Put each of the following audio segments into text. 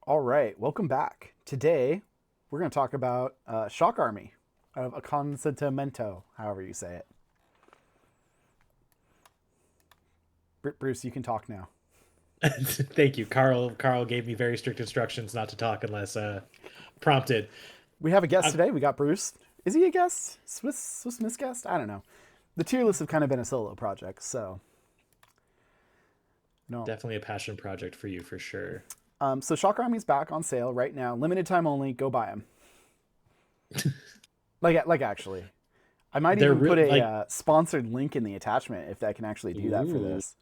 All right, welcome back. Today, we're going to talk about Shock Army of Aconctecimento, however you say it. Bruce, you can talk now. Thank you. Carl gave me very strict instructions not to talk unless prompted. We have a guest I'm today. We got Bruce. Is he a guest? Swiss Miss guest? I don't know. The tier lists have kind of been a solo project, so no. definitely a passion project for you for sure. So Shock Army's back on sale right now, limited time only. Go buy them. Like actually, I might They're even put a like, sponsored link in the attachment if I can actually do that for ooh, this.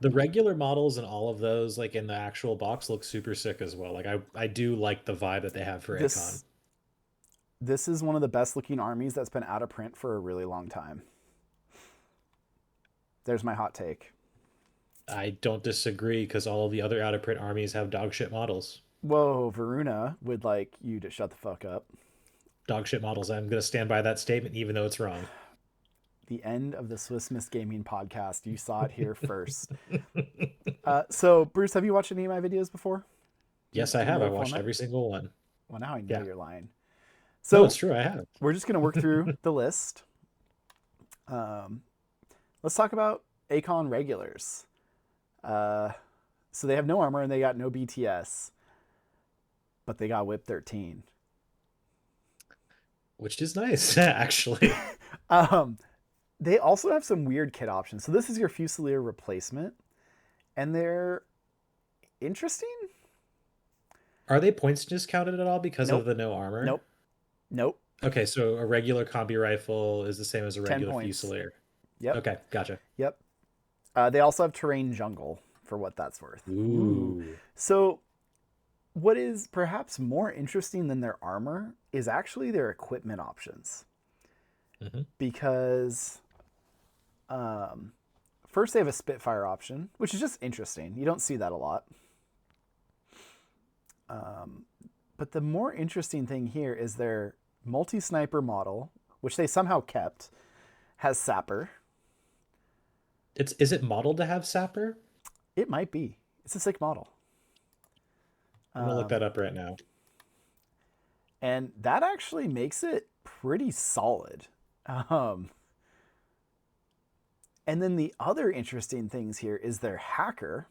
the regular models and all of those, like in the actual box, look super sick as well. Like I do like the vibe that they have for Acon. This this is one of the best looking armies that's been out of print for a really long time. There's my hot take. I don't disagree because all of the other out of print armies have dog shit models. Whoa, Varuna would like you to shut the fuck up. Dog shit models. I'm gonna stand by that statement, even though it's wrong. The end of the Swiss Miss Gaming podcast. You saw it here first. So, Bruce, have you watched any of my videos before? Yes, I Do you know have. I what watched format? every single one. Well, now I know Yeah. you're lying. No, it's So, true. I have. we're just going to work through the list. Um, let's talk about Acon regulars. Uh, so, they have no armor and they got no BTS, but they got Whip 13. Which is nice, actually. Um, they also have some weird kit options. So this is your Fusilier replacement, and they're interesting. Are they points discounted at all because of Nope, the no armor? nope, nope. Okay, so a regular combi rifle is the same as a 10 regular points. Fusilier. Yep, Okay, gotcha. yep. They also have terrain jungle for what that's worth. Ooh. Ooh. So what is perhaps more interesting than their armor is actually their equipment options Hmm. because um, first they have a Spitfire option, which is just interesting. You don't see that a lot. Um, but the more interesting thing here is their multi sniper model, which they somehow kept, has Sapper. Is it modeled to have Sapper? It might be. It's a sick model. I'm gonna look Um, that up right now. and that actually makes it pretty solid. Um, and then the other interesting things here is their hacker,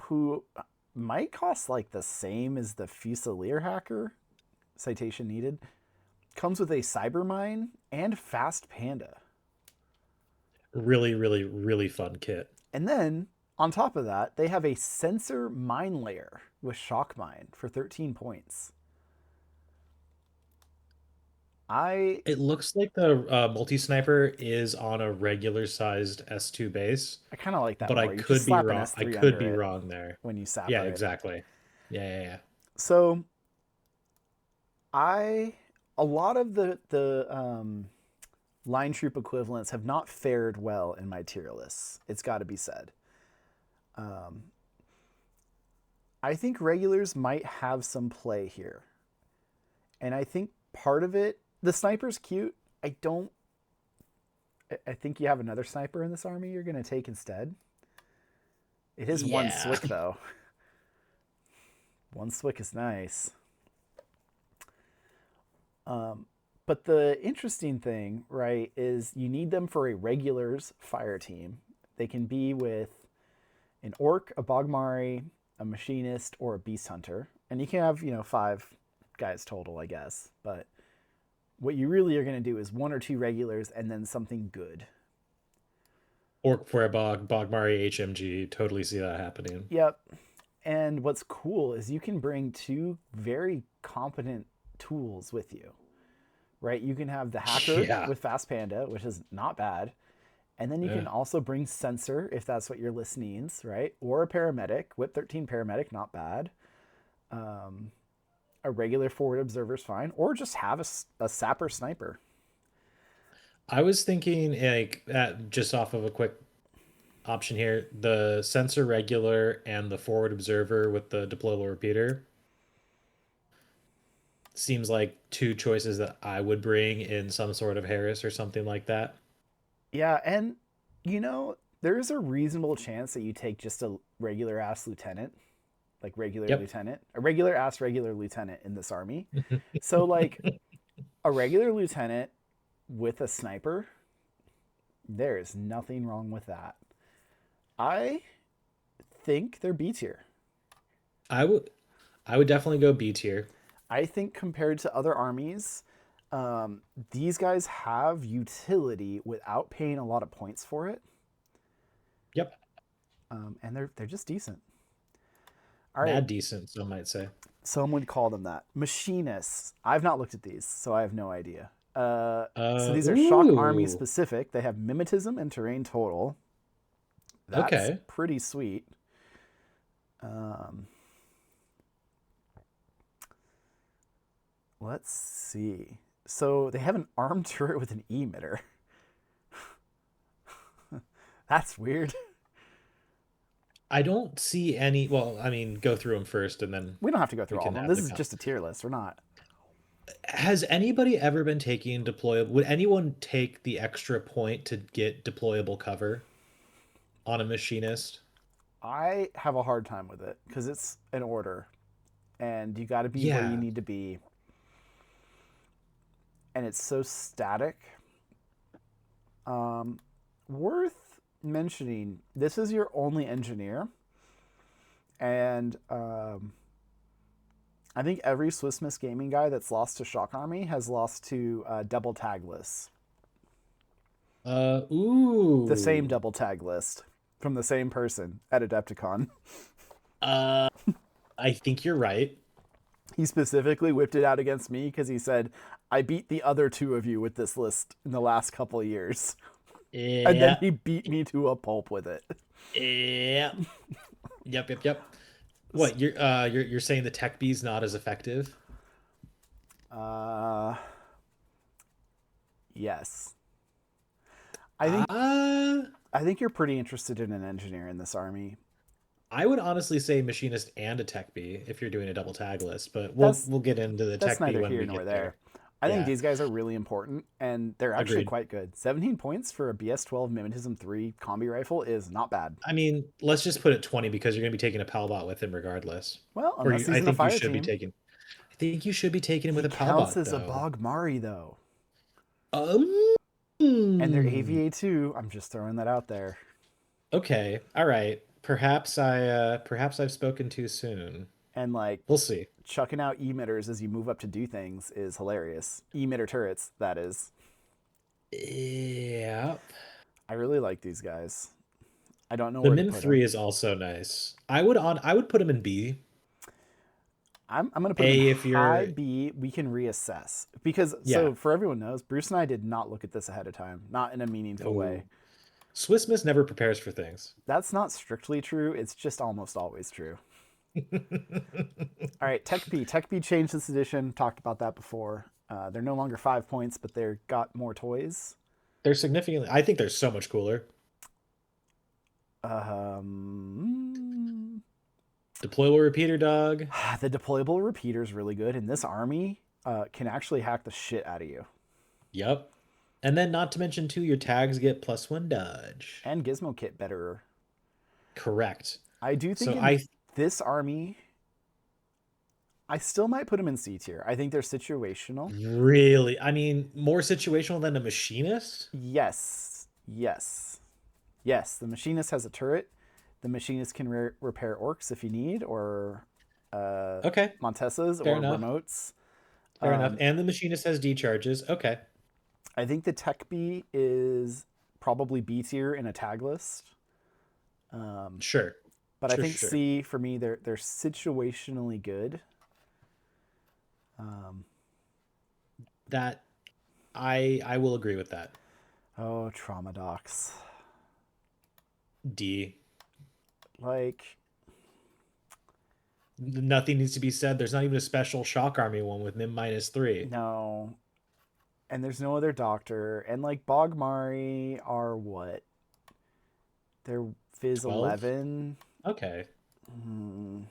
who might cost like the same as the Fusilier hacker, citation needed, comes with a Cybermine and Fast Panda. Really, really, really fun kit. And then on top of that, they have a sensor mine layer with shock mine for 13 points. I It looks like the multi-sniper is on a regular sized S2 base, I kind of like that but I more. You just could be slap an wrong. I S3 could under be it wrong there. when you Yeah, sapper it. exactly. Yeah. So I a lot of the line troop equivalents have not fared well in my tier lists. It's got to be said. Um, I think regulars might have some play here, and I think part of it, the sniper's cute. I don't. I think you have another sniper in this army you're going to take instead. It is one Yeah. Swick though. One Swick is nice. Um, but the interesting thing, right, is you need them for a regulars fire team. They can be with an orc, a bogmari, a machinist, or a beast hunter, and you can have five guys total, I guess. But what you really are going to do is one or two regulars and then something good. Orc for a Bogmari HMG. Totally see that happening. Yep. And what's cool is you can bring two very competent tools with you, right? You can have the hacker Yeah. with Fast Panda, which is not bad. And then you can Yeah. also bring sensor if that's what your list needs, right? Or a paramedic, Whip 13 paramedic, not bad. Um, a regular forward observer is fine, or just have a sapper sniper. I was thinking like just off of a quick option here, the sensor regular and the forward observer with the deployable repeater seems like two choices that I would bring in some sort of Harris or something like that. Yeah, and there is a reasonable chance that you take just a regular ass lieutenant. like regular Yep. lieutenant, a regular ass regular lieutenant in this army. So like a regular lieutenant with a sniper, there is nothing wrong with that. I think they're B tier. I would I would definitely go B tier. I think compared to other armies, um, these guys have utility without paying a lot of points for it, Yep. and they're just decent. All right, Mad decent, some might say. some would call them that. Machinists. I've not looked at these, so I have no idea. So these are shock army Ooh. specific. They have mimetism and terrain total. That's Okay. pretty sweet. Um, let's see. So they have an armed turret with an emitter. That's weird. I don't see any. Well, I mean, go through them first, and then We don't have to go we through all of can them. have This the. is just a tier list. We're not. Has anybody ever been taking deployable? Would anyone take the extra point to get deployable cover on a machinist? I have a hard time with it because it's an order, and you got to be where you Yeah. need to be, and it's so static. Um, worth mentioning. This is your only engineer, and I think every Swiss Miss Gaming guy that's lost to Shock Army has lost to double tag lists. The same Ooh. double tag list from the same person at Adepticon. Uh, I think you're right. He specifically whipped it out against me because he said, I beat the other two of you with this list in the last couple of years. And then Yeah. he beat me to a pulp with it. Yeah. Yep. Yep. Yep. What you're saying the tech bee's not as effective? Uh, yes. I think Uh, I think you're pretty interested in an engineer in this army. I would honestly say machinist and a tech bee if you're doing a double tag list, but we'll That's we'll get into the that's tech bee neither when here we nor get there. there. I think Yeah, these guys are really important, and they're actually agreed. quite good. 17 points for a BS-12 Mimetism 3 combi rifle is not bad. I mean, let's just put it 20 because you're going to be taking a Palbot with him regardless. Well, unless he's I in a think you fire should be team. taking. I think you should be taking him He with a counts Palbot as a though. Bog Mari, though. Um. And they're hmm. AVA too. I'm just throwing that out there. Okay. All right. Perhaps I've spoken too soon. And like We'll see. chucking out emitters as you move up to do things is hilarious. Emitter turrets, that is. Yep. I really like these guys. I don't know The where to Mim put them. 3 is also nice. I would put him in B. I'm going to put them in A if high you're B. We can reassess. Because, yeah. so for everyone knows, Bruce and I did not look at this ahead of time, not in a meaningful way. No. Swiss Miss never prepares for things. That's not strictly true. It's just almost always true. All right, Tech B. Tech B changed this edition. Talked about that before. They're no longer 5 points, but they've got more toys. They're significantly I think they're so much cooler. Um, Deployable repeater dog. the deployable repeater is really good, and this army can actually hack the shit out of you. Yep. And then not to mention too, your tags get +1 dodge. And Gizmo Kit better. Correct. I do think So in I this army, I still might put them in C tier. I think they're situational. really I mean more situational than a machinist? Yes, yes, yes. The machinist has a turret. The machinist can repair orcs if you need, or Okay. Montesas, Fair or enough. remotes. Fair enough. Um, And the machinist has D charges. Okay. I think the Tech B is probably B tier in a tag list. Sure. But I Sure, think sure. C for me, they're situationally good. Um, That I will agree with that. oh, trauma docs. D. Like, Nothing needs to be said. There's not even a special shock army one with Mim -3. no. And there's no other doctor. And like Bogmari are what? They're Fizz 12? 11. Okay. Hmm.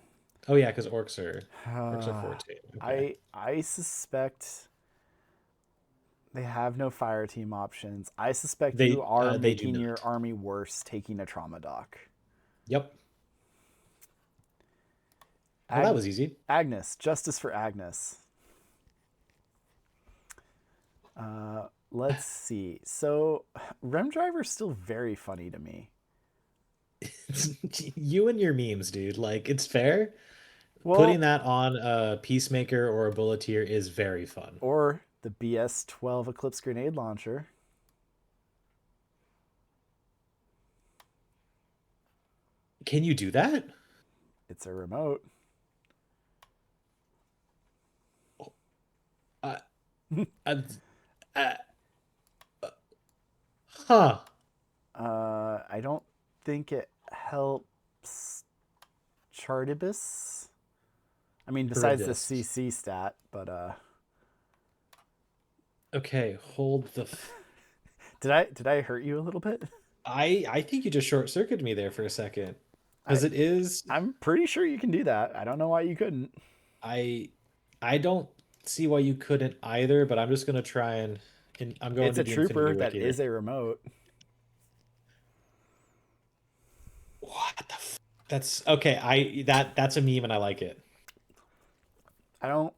Oh yeah, because orcs are 14. Okay. I suspect they have no fire team options. I suspect you are They do making your not. army worse taking a trauma doc. Yep. Well, that Ag- was easy. Agnes, justice for Agnes. Let's see. So, Rem Driver's still very funny to me. You and your memes, dude. Like, it's fair. Putting Well, that on a Peacemaker or a Bulleteer is very fun. or the BS-12 Eclipse grenade launcher. Can you do that? It's a remote. Uh, uh, uh, huh. I don't think it helps Chartibus. I mean, besides the Charybdis. CC stat, but Okay, hold the. did I hurt you a little bit? I think you just short circuited me there for a second, I because it is. I'm pretty sure you can do that. I don't know why you couldn't. I I don't see why you couldn't either, but I'm just gonna try and I'm going It's to a the Infinity trooper that Wiki. is a remote. What the That's okay. That's a meme and I like it. I don't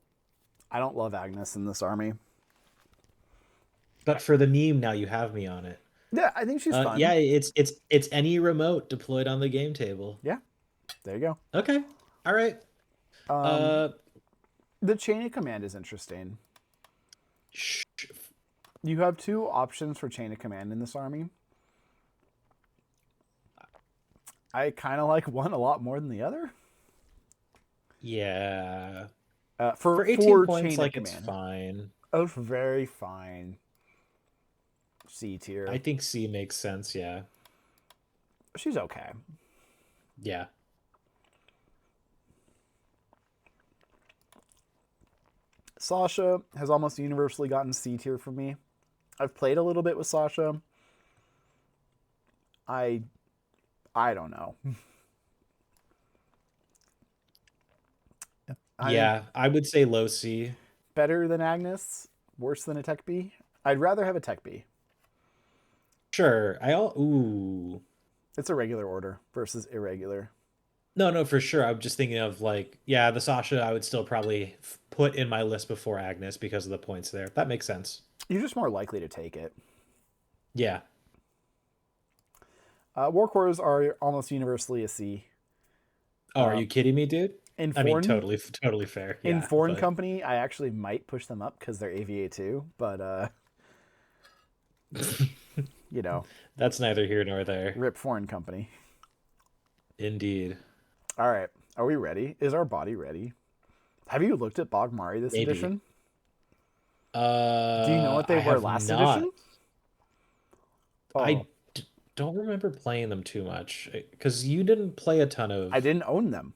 I don't love Agnes in this army. But for the meme now you have me on it. Yeah, I think she's Yeah, fun. it's any remote deployed on the game table. Yeah, there you go. Okay. All right. Um, Uh the chain of command is interesting. sh You have two options for chain of command in this army. I kind of like one a lot more than the other. yeah. For For 18 points, chain of like it's command, fine. oh, very fine. C I tier. think C makes sense, yeah. She's okay. Yeah. Sasha has almost universally gotten C tier for me. I've played a little bit with Sasha. I I don't know. I mean, Yeah, I would say low C. better than Agnes, worse than a Tech B. I'd rather have a Tech B. Sure. Ooh. It's a regular order versus irregular. No, no, for sure. I'm just thinking of like, yeah, the Sasha I would still probably put in my list before Agnes because of the points there. That makes sense. You're just more likely to take it. Yeah. War cores are almost universally a C. Oh, are you kidding me, dude? In I mean, foreign totally fair. in Yeah, foreign but company, I actually might push them up because they're AVA too. But you know, that's neither here nor there. rip foreign company. Indeed. All right, are we ready? Is our body ready? Have you looked at Bogmari this Maybe. edition? Do you know what they I were have last not. edition? Oh, I don't remember playing them too much because you didn't play a ton I of. didn't own them.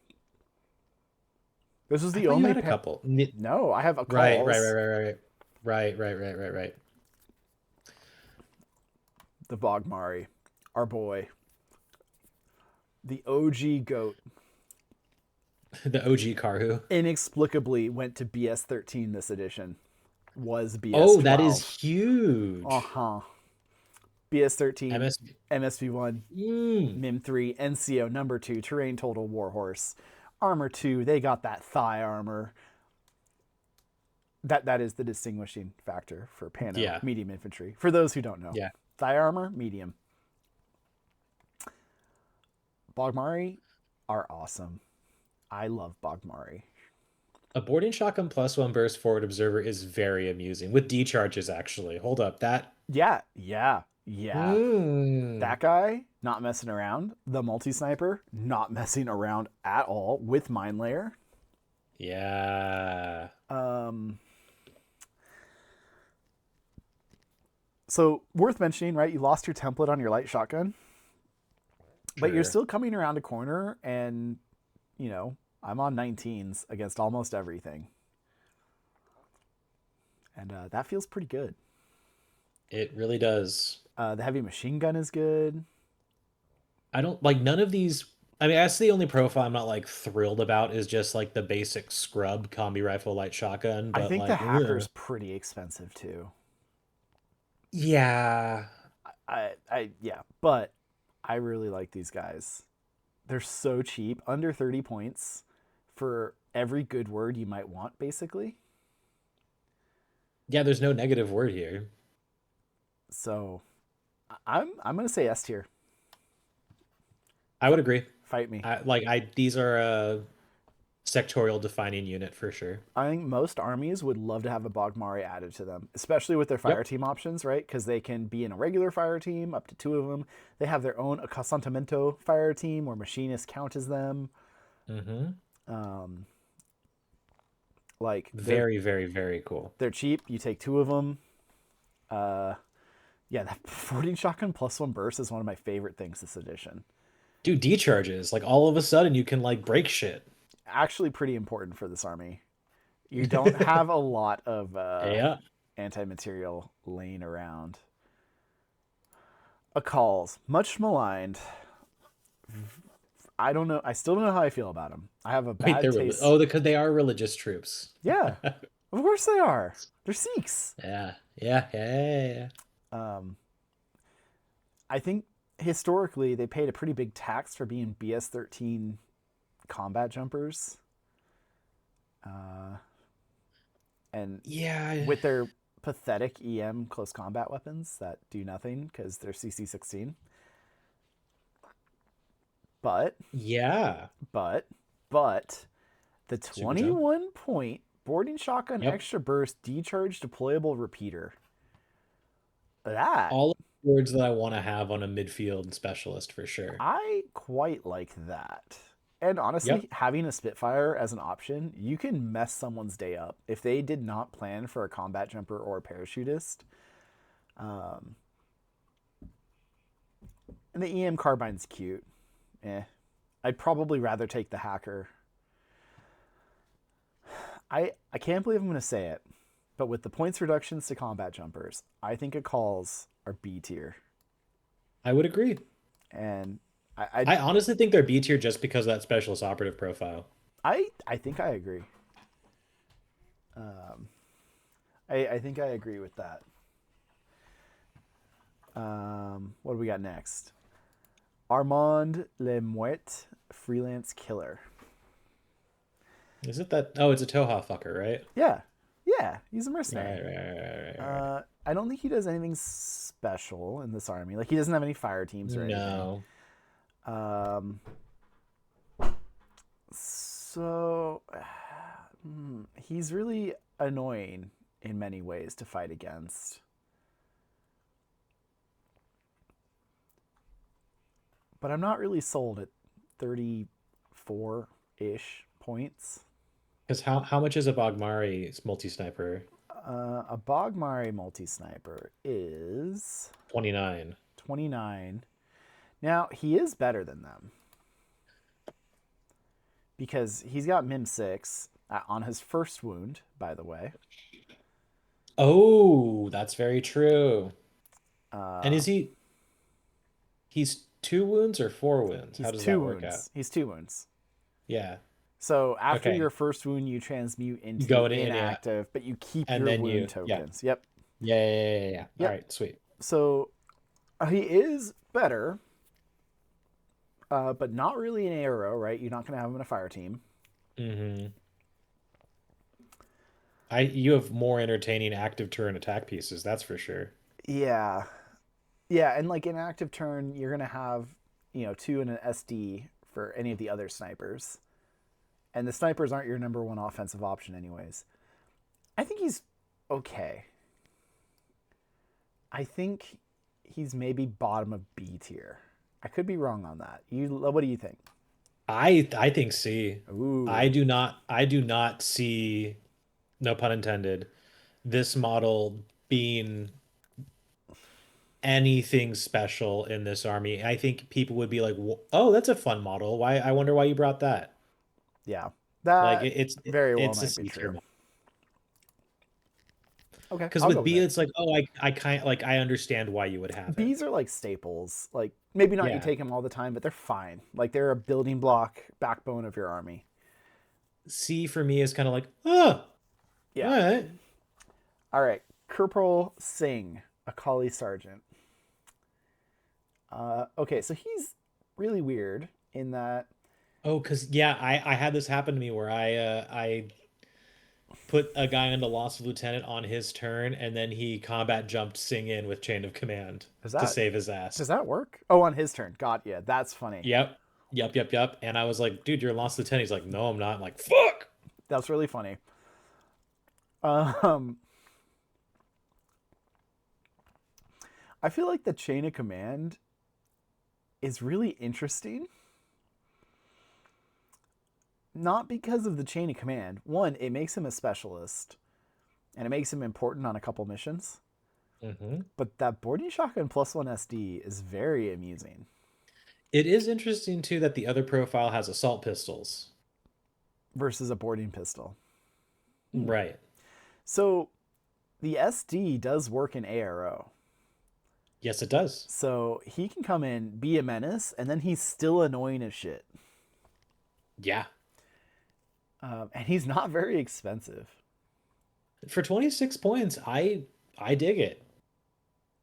This was I the thought you only. had a couple. No, I have a Right, right, right, calls. right, right, right. The Bogmari, our boy, the OG goat, The OG Karhu. inexplicably went to BS13 this edition. Was Oh, that is BS12. Uh huge. huh. BS13, MSB. MSV1, Mm. MIM3, NCO number 2, Terrain Total Warhorse. Armor 2, they got that thigh armor. That is the distinguishing factor for Pano Yeah, medium infantry. For those who don't know, yeah. thigh armor, medium. Bogmari are awesome. I love Bogmari. A boarding shotgun +1 burst forward observer is very amusing with D charges. Actually, hold up. Yeah. Hmm. That guy, not messing around. The multi sniper, not messing around at all with mine layer. Yeah. Um, so worth mentioning, right? You lost your template on your light shotgun, but you're Sure. still coming around a corner, and you know I'm on 19s against almost everything, and that feels pretty good. It really does. The heavy machine gun is good. I don't like none of these. I mean, that's the only profile I'm not like thrilled about is just like the basic scrub combi rifle light shotgun, I but think the like, hacker's pretty expensive too. yeah. Yeah, but I really like these guys. They're so cheap, under 30 points, for every good word you might want, basically. Yeah, there's no negative word here. So I'm gonna say S tier. I would agree. Fight me. I these are a sectorial defining unit for sure. I think most armies would love to have a Bogmari added to them, especially with their fire Yep. team options, right? Because they can be in a regular fire team, up to two of them. They have their own Aconctecimento fire team where machinists count as them. Hmm. Um, like Very, very, very cool. they're cheap. You take two of them. Uh, yeah, that 14 shotgun plus one burst is one of my favorite things this edition. Dude, decharges. Like all of a sudden you can like break shit. Actually, pretty important for this army. You don't have a lot of Yeah. anti-material laying around. A calls much maligned. I don't know. I still don't know how I feel about them. I have a Wait, bad they're taste. because they are religious troops. Yeah, of course they are. They're Sikhs. Yeah. Yeah. Yeah. Yeah. Um, I think historically they paid a pretty big tax for being BS-13 combat jumpers, uh, and Yeah. with their pathetic EM close combat weapons that do nothing because they're CC-16. But Yeah. but but the Super jump. 21 point boarding shotgun Yep. extra burst decharge deployable repeater. That All of the words that I want to have on a midfield specialist for sure. I quite like that. And Yep. honestly, having a Spitfire as an option, you can mess someone's day up. If they did not plan for a combat jumper or a parachutist, um, and the EM carbine's cute. Eh. I'd probably rather take the hacker. I can't believe I'm going to say it, but with the points reductions to combat jumpers, I think it calls are B tier. I would agree. And I I honestly think they're B tier just because of that specialist operative profile. I think I agree. Um, I think I agree with that. What do we got next? Armand Lemouet, freelance killer. Is it that? Oh, it's a Toha fucker, right? Yeah, yeah, he's a Right, mercenary. right, right, right, right. I don't think he does anything special in this army. Like he doesn't have any fire teams or anything. No. Um, so he's really annoying in many ways to fight against. But I'm not really sold at 34 ish points. Because how much is a Bogmari multi sniper? A Bogmari multi sniper is 29. 29. Now, he is better than them because he's got Mim 6 on his first wound, by the way. Oh, that's very true. And Uh, is he's two wounds or four wounds? How he's does two that work out? wounds. He's two wounds. Yeah. So after your Okay. first wound, you transmute You into go in, yeah. inactive, but you keep And your then wound yeah. tokens. Yep. Yeah, yeah, yeah, yeah, yeah. All Yep. right, sweet. So he is better, but not really an arrow, right? You're not going to have him in a fire team. Mm-hmm. You have more entertaining active turn attack pieces, that's for sure. Yeah. Yeah. And like in active turn, you're going to have, two and an SD for any of the other snipers. And the snipers aren't your number one offensive option, anyways. I think he's okay. I think he's maybe bottom of B tier. I could be wrong on that. What do you think? I think C. Ooh, I do not see, no pun intended, this model being anything special in this army. I think people would be like, "Oh, that's a fun model. Why? I wonder why you brought that." yeah, Like that very well it's a might be C tier true. model. Okay, Because I'll go with with B, it. it's like, oh, I kind like I understand why you would have it. Bees are like staples. Like maybe not you Yeah. take them all the time, but they're fine. Like they're a building block, backbone of your army. C for me is kind of like, oh, all Yeah. right. All right, Kirpal Singh, a collie sergeant. Okay, so he's really weird in that Oh, because yeah, I had this happen to me where I put a guy into Lost Lieutenant on his turn, and then he combat jumped Sing in with Chain of Command Is to that save his does ass. that work? Oh, on his turn. God, yeah, that's funny. Yep. Yep, yep, yep. And I was like, dude, you're Lost Lieutenant. He's like, no, I'm not. I'm like, fuck. That's really funny. Um, I feel like the chain of command is really interesting. Not because of the chain of command. One, it makes him a specialist, and it makes him important on a couple missions. Hmm. But that boarding shotgun plus one SD is very amusing It is interesting too that the other profile has assault pistols. versus a boarding pistol. Right. So the SD does work in ARO. Yes, it does. So he can come in, be a menace, and then he's still annoying as shit. Yeah. And he's not very expensive. For 26 points, I dig it.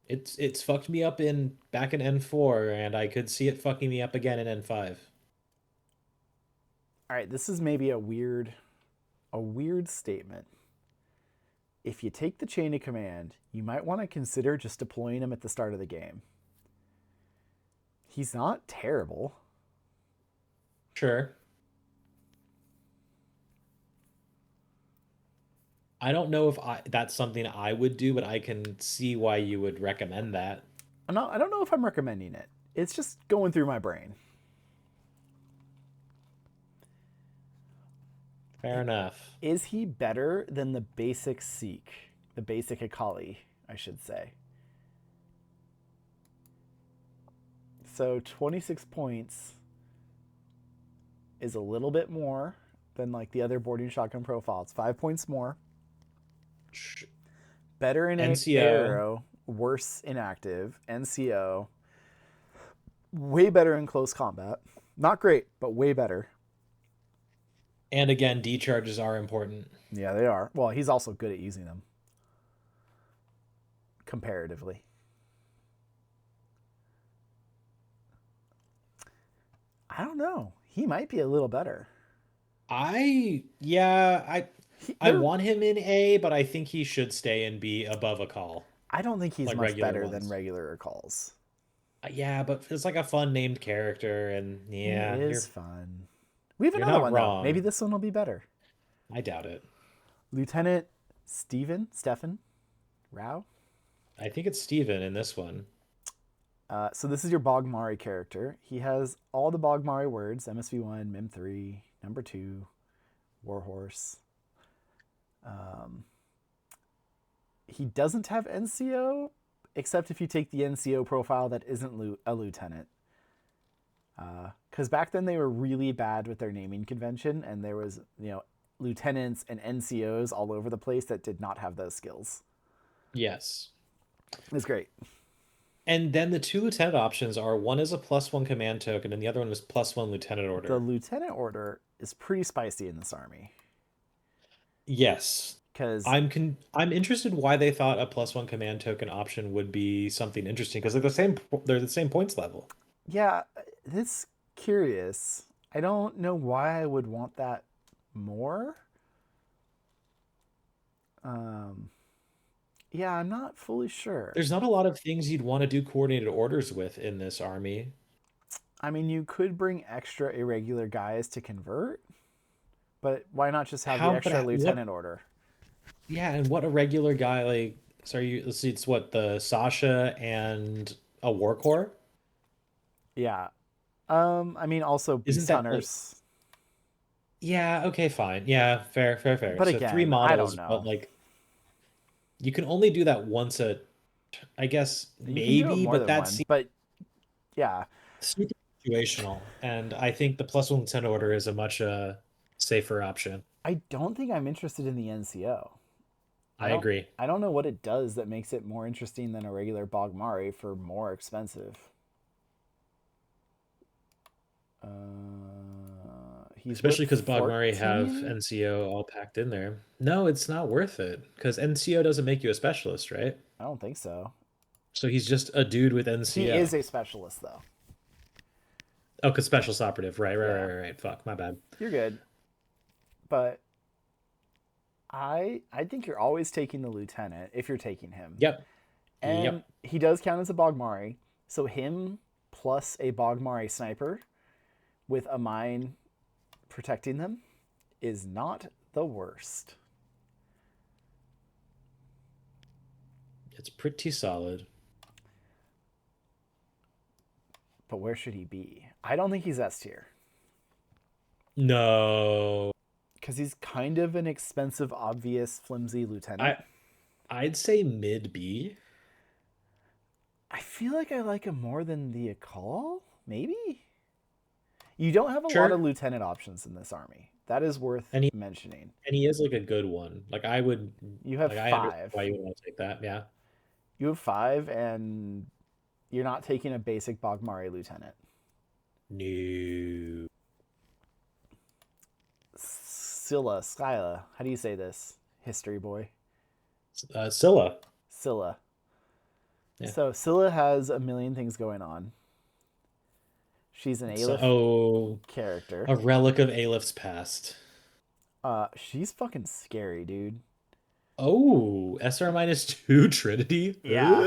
It's fucked me up in back in N4, and I could see it fucking me up again in N5. All right, this is maybe a weird statement. If you take the chain of command, you might want to consider just deploying him at the start of the game. He's not terrible. Sure. I don't know if that's something I would do, but I can see why you would recommend that. I don't know if I'm recommending it. It's just going through my brain. Fair enough. Is he better than the basic Sikh? The basic Akali, I should say. So 26 points is a little bit more than like the other boarding shotgun profile. It's 5 points more. Better in NCO. aero, worse in active. NCO, way better in close combat. Not great, but way better. And again, D charges are important. Yeah, they are. Well, he's also good at using them comparatively. I don't know. He might be a little better. Yeah, I They're, want him in A, but I think he should stay in B above a call, I don't think he's like much regular better than ones. regular calls. Yeah, but it's like a fun named character, and He yeah, is fun. We have you're another not one though. Maybe wrong. this one will be better. I doubt it. Lieutenant Stephen Rao. I think it's Steven in this one. So this is your Bogmari character. He has all the Bogmari words: MSV1, Mim3, Number 2, Warhorse. He doesn't have NCO, except if you take the NCO profile that isn't a lieutenant. Because back then they were really bad with their naming convention, and there was lieutenants and NCOs all over the place that did not have those skills. Yes. It's great. And then the two lieutenant options are one is a +1 command token, and the other one is +1 lieutenant The order. lieutenant order is pretty spicy in this army Yes. because I'm interested why they thought a +1 command token option would be something interesting because they're the same points level. yeah, it's curious. I don't know why I would want that more. Um, yeah, I'm not fully sure. There's not a lot of things you'd want to do coordinated orders with in this army. I mean, you could bring extra irregular guys to convert, but why not just have the How, but extra what? lieutenant order? Yeah, and what a regular guy like. Sorry, let's see. It's what the Sasha and a war core. Yeah. I mean, also Isn't beast that like? hunters, Yeah. Okay. Fine. Yeah. Fair. Fair. Fair. but So three again, I don't models, but know. like you can only do that once a. I guess You can do it maybe, more but than that's one, but yeah, super situational, and I think the +1 lieutenant order is a much safer option. I don't think I'm interested in the NCO. I I don't. agree. I don't know what it does that makes it more interesting than a regular Bogmari for more expensive. He's whip Especially because Bogmari have 14. NCO all packed in there. No, it's not worth it because NCO doesn't make you a specialist, right? I don't think so. So he's just a dude with He is NCO. a specialist though. Oh, cause specialist operative. Right, right, right, Yeah, right, right. Fuck, my bad. you're good. But I think you're always taking the lieutenant if you're taking him. Yep. And Yep. he does count as a Bogmari. So him plus a Bogmari sniper with a mine protecting them is not the worst. It's pretty solid. But where should he be? I don't think he's S tier. No. Because he's kind of an expensive, obvious, flimsy lieutenant. I I'd say mid B. I feel like I like him more than the Akal? Maybe? You don't have a lot of Sure. lieutenant options in this army. That is worth And he mentioning. and he is like a good one. You have I understand five. why you would want to take that. Yeah. You have five, and you're not taking a basic Bogmari lieutenant. No. Scylla. How do you say this? History boy. Scylla. Scylla. Yeah. So Scylla has a million things going on. She's an So, Aleph oh, character. a relic of Alepht's past. She's fucking scary, dude. Oh, SR minus two Trinity. Yeah.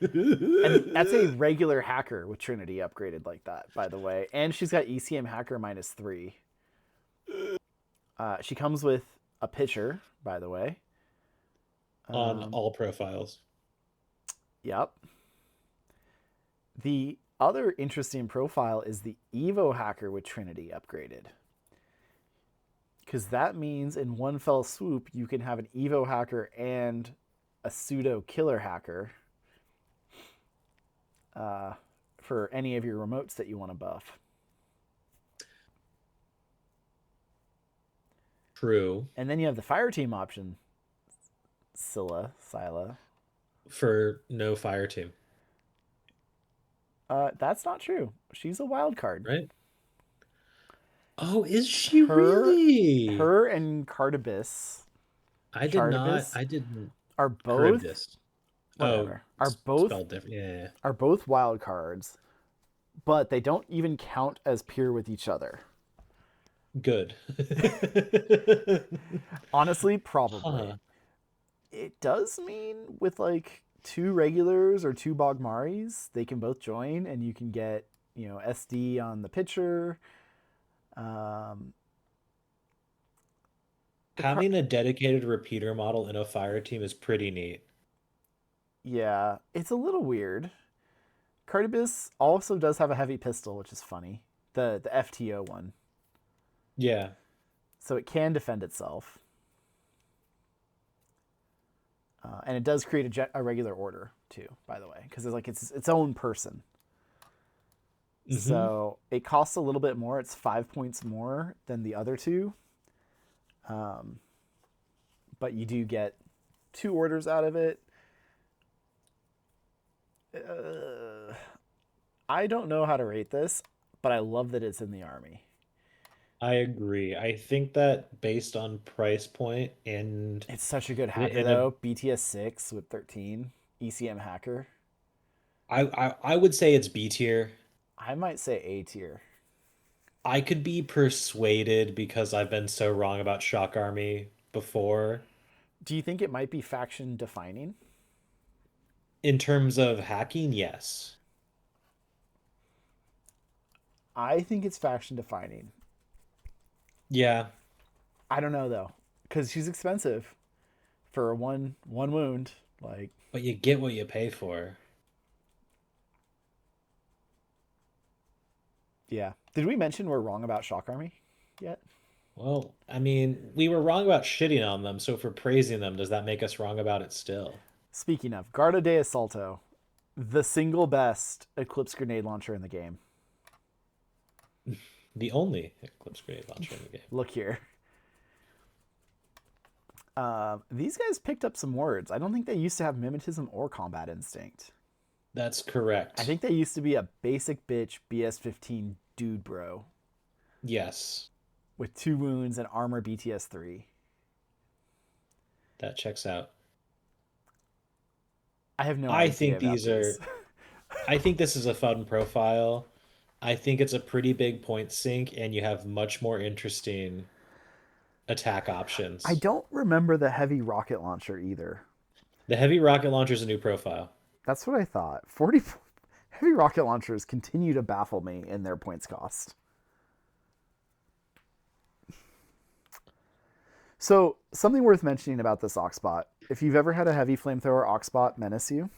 And that's a regular hacker with Trinity upgraded like that, by the way. And she's got ECM hacker -3. She comes with a pitcher, by the way. On all profiles. Yep. The other interesting profile is the Evo hacker with Trinity upgraded. Because that means in one fell swoop, you can have an Evo hacker and a pseudo killer hacker for any of your remotes that you want to buff. True. And then you have the fire team option, Scylla. For no fire team, That's not true. She's a wild card. right? Oh, is she Her, really? her and I did not. Chartibus I didn't. are both Charybdis. Oh, whatever. Are both spelled different. Yeah. are both wild cards, but they don't even count as peer with each other. Good. Honestly, probably. Huh. It does mean with like two regulars or two Bogmaris, they can both join and you can get, SD on the pitcher. Um, the car- Having a dedicated repeater model in a fire team is pretty neat. yeah, it's a little weird. Cartibus also does have a heavy pistol, which is funny. The FTO one. Yeah. So it can defend itself. And it does create a regular order too, by the way, because it's like it's its own person. Mm-hmm. So it costs a little bit more. It's 5 points more than the other two, but you do get two orders out of it. I don't know how to rate this, but I love that it's in the army. I agree. I think that based on price point and It's such a good hacker in a though. BTS 6 with 13 ECM hacker. I would say it's B tier. I might say A tier. I could be persuaded because I've been so wrong about Shock Army before. Do you think it might be faction defining? In terms of hacking, yes. I think it's faction defining. Yeah, I don't know though, because she's expensive for one wound. Like, but you get what you pay for. yeah. Did we mention we're wrong about Shock Army yet? Well, I mean, we were wrong about shitting on them, so if we're praising them, does that make us wrong about it still? Speaking of, Garda de Assalto, the single best Eclipse grenade launcher in the game. The only Eclipse grenade launcher in the game. Look here. These guys picked up some words. I don't think they used to have mimetism or combat instinct. That's I correct. think they used to be a basic bitch BS-15 dude bro Yes, with 2 wounds and armor BTS-3. that checks out. I have no I idea think about these these. are I think this is a fun profile. I think it's a pretty big point sink, and you have much more interesting attack I options. don't remember the heavy rocket launcher either. The heavy rocket launcher is a new profile. That's what I thought. 40 heavy rocket launchers continue to baffle me in their points cost. So, something worth mentioning about this Oxbot. If you've ever had a heavy flamethrower Oxbot menace you,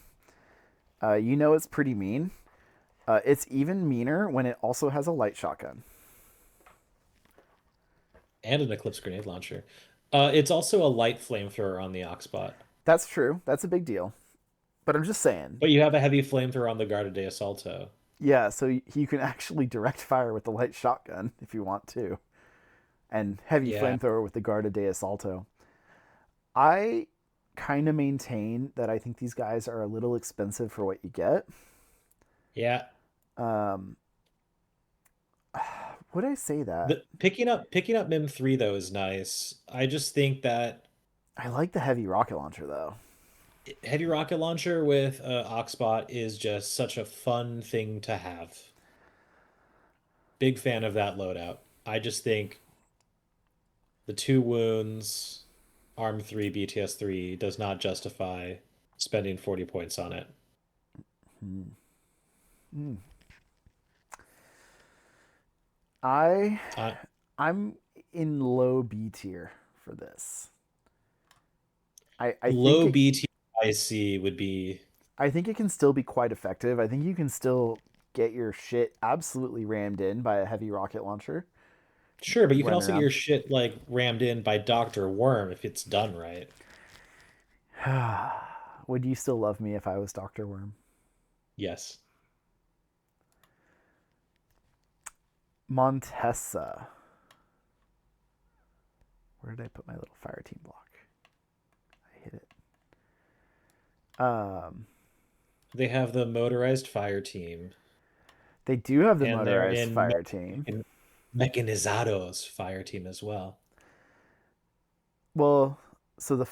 you know it's pretty mean. It's even meaner when it also has a light shotgun. And an Eclipse grenade launcher. It's also a light flamethrower on the Oxbot, That's true. That's a big deal. But I'm just saying, but you have a heavy flamethrower on the Guarda de Assalto. yeah, so you can actually direct fire with the light shotgun if you want to, and heavy Yeah, flamethrower with the Guarda de Assalto. I kind of maintain that I think these guys are a little expensive for what you get. yeah. Um, would I say that? The picking up Mim 3 though is nice. I just think that I like the heavy rocket launcher though. heavy rocket launcher with Oxbot is just such a fun thing to have. Big fan of that loadout. I just think the 2 wounds, Arm 3, BTS 3 does not justify spending 40 points on it. Hmm. Hmm. I Uh, I'm in low B tier for this. I think Low it BTIC would be I think it can still be quite effective. I think you can still get your shit absolutely rammed in by a heavy rocket launcher sure, but you can running also get around. your shit like rammed in by Dr. Worm if it's done right. Would you still love me if I was Dr. Worm? Yes. Montessa. Where did I put my little fire team block? I hit it. They have the motorized fire team, They do have the and they're motorized in fire team. Mechanizados fire team as well. Well, so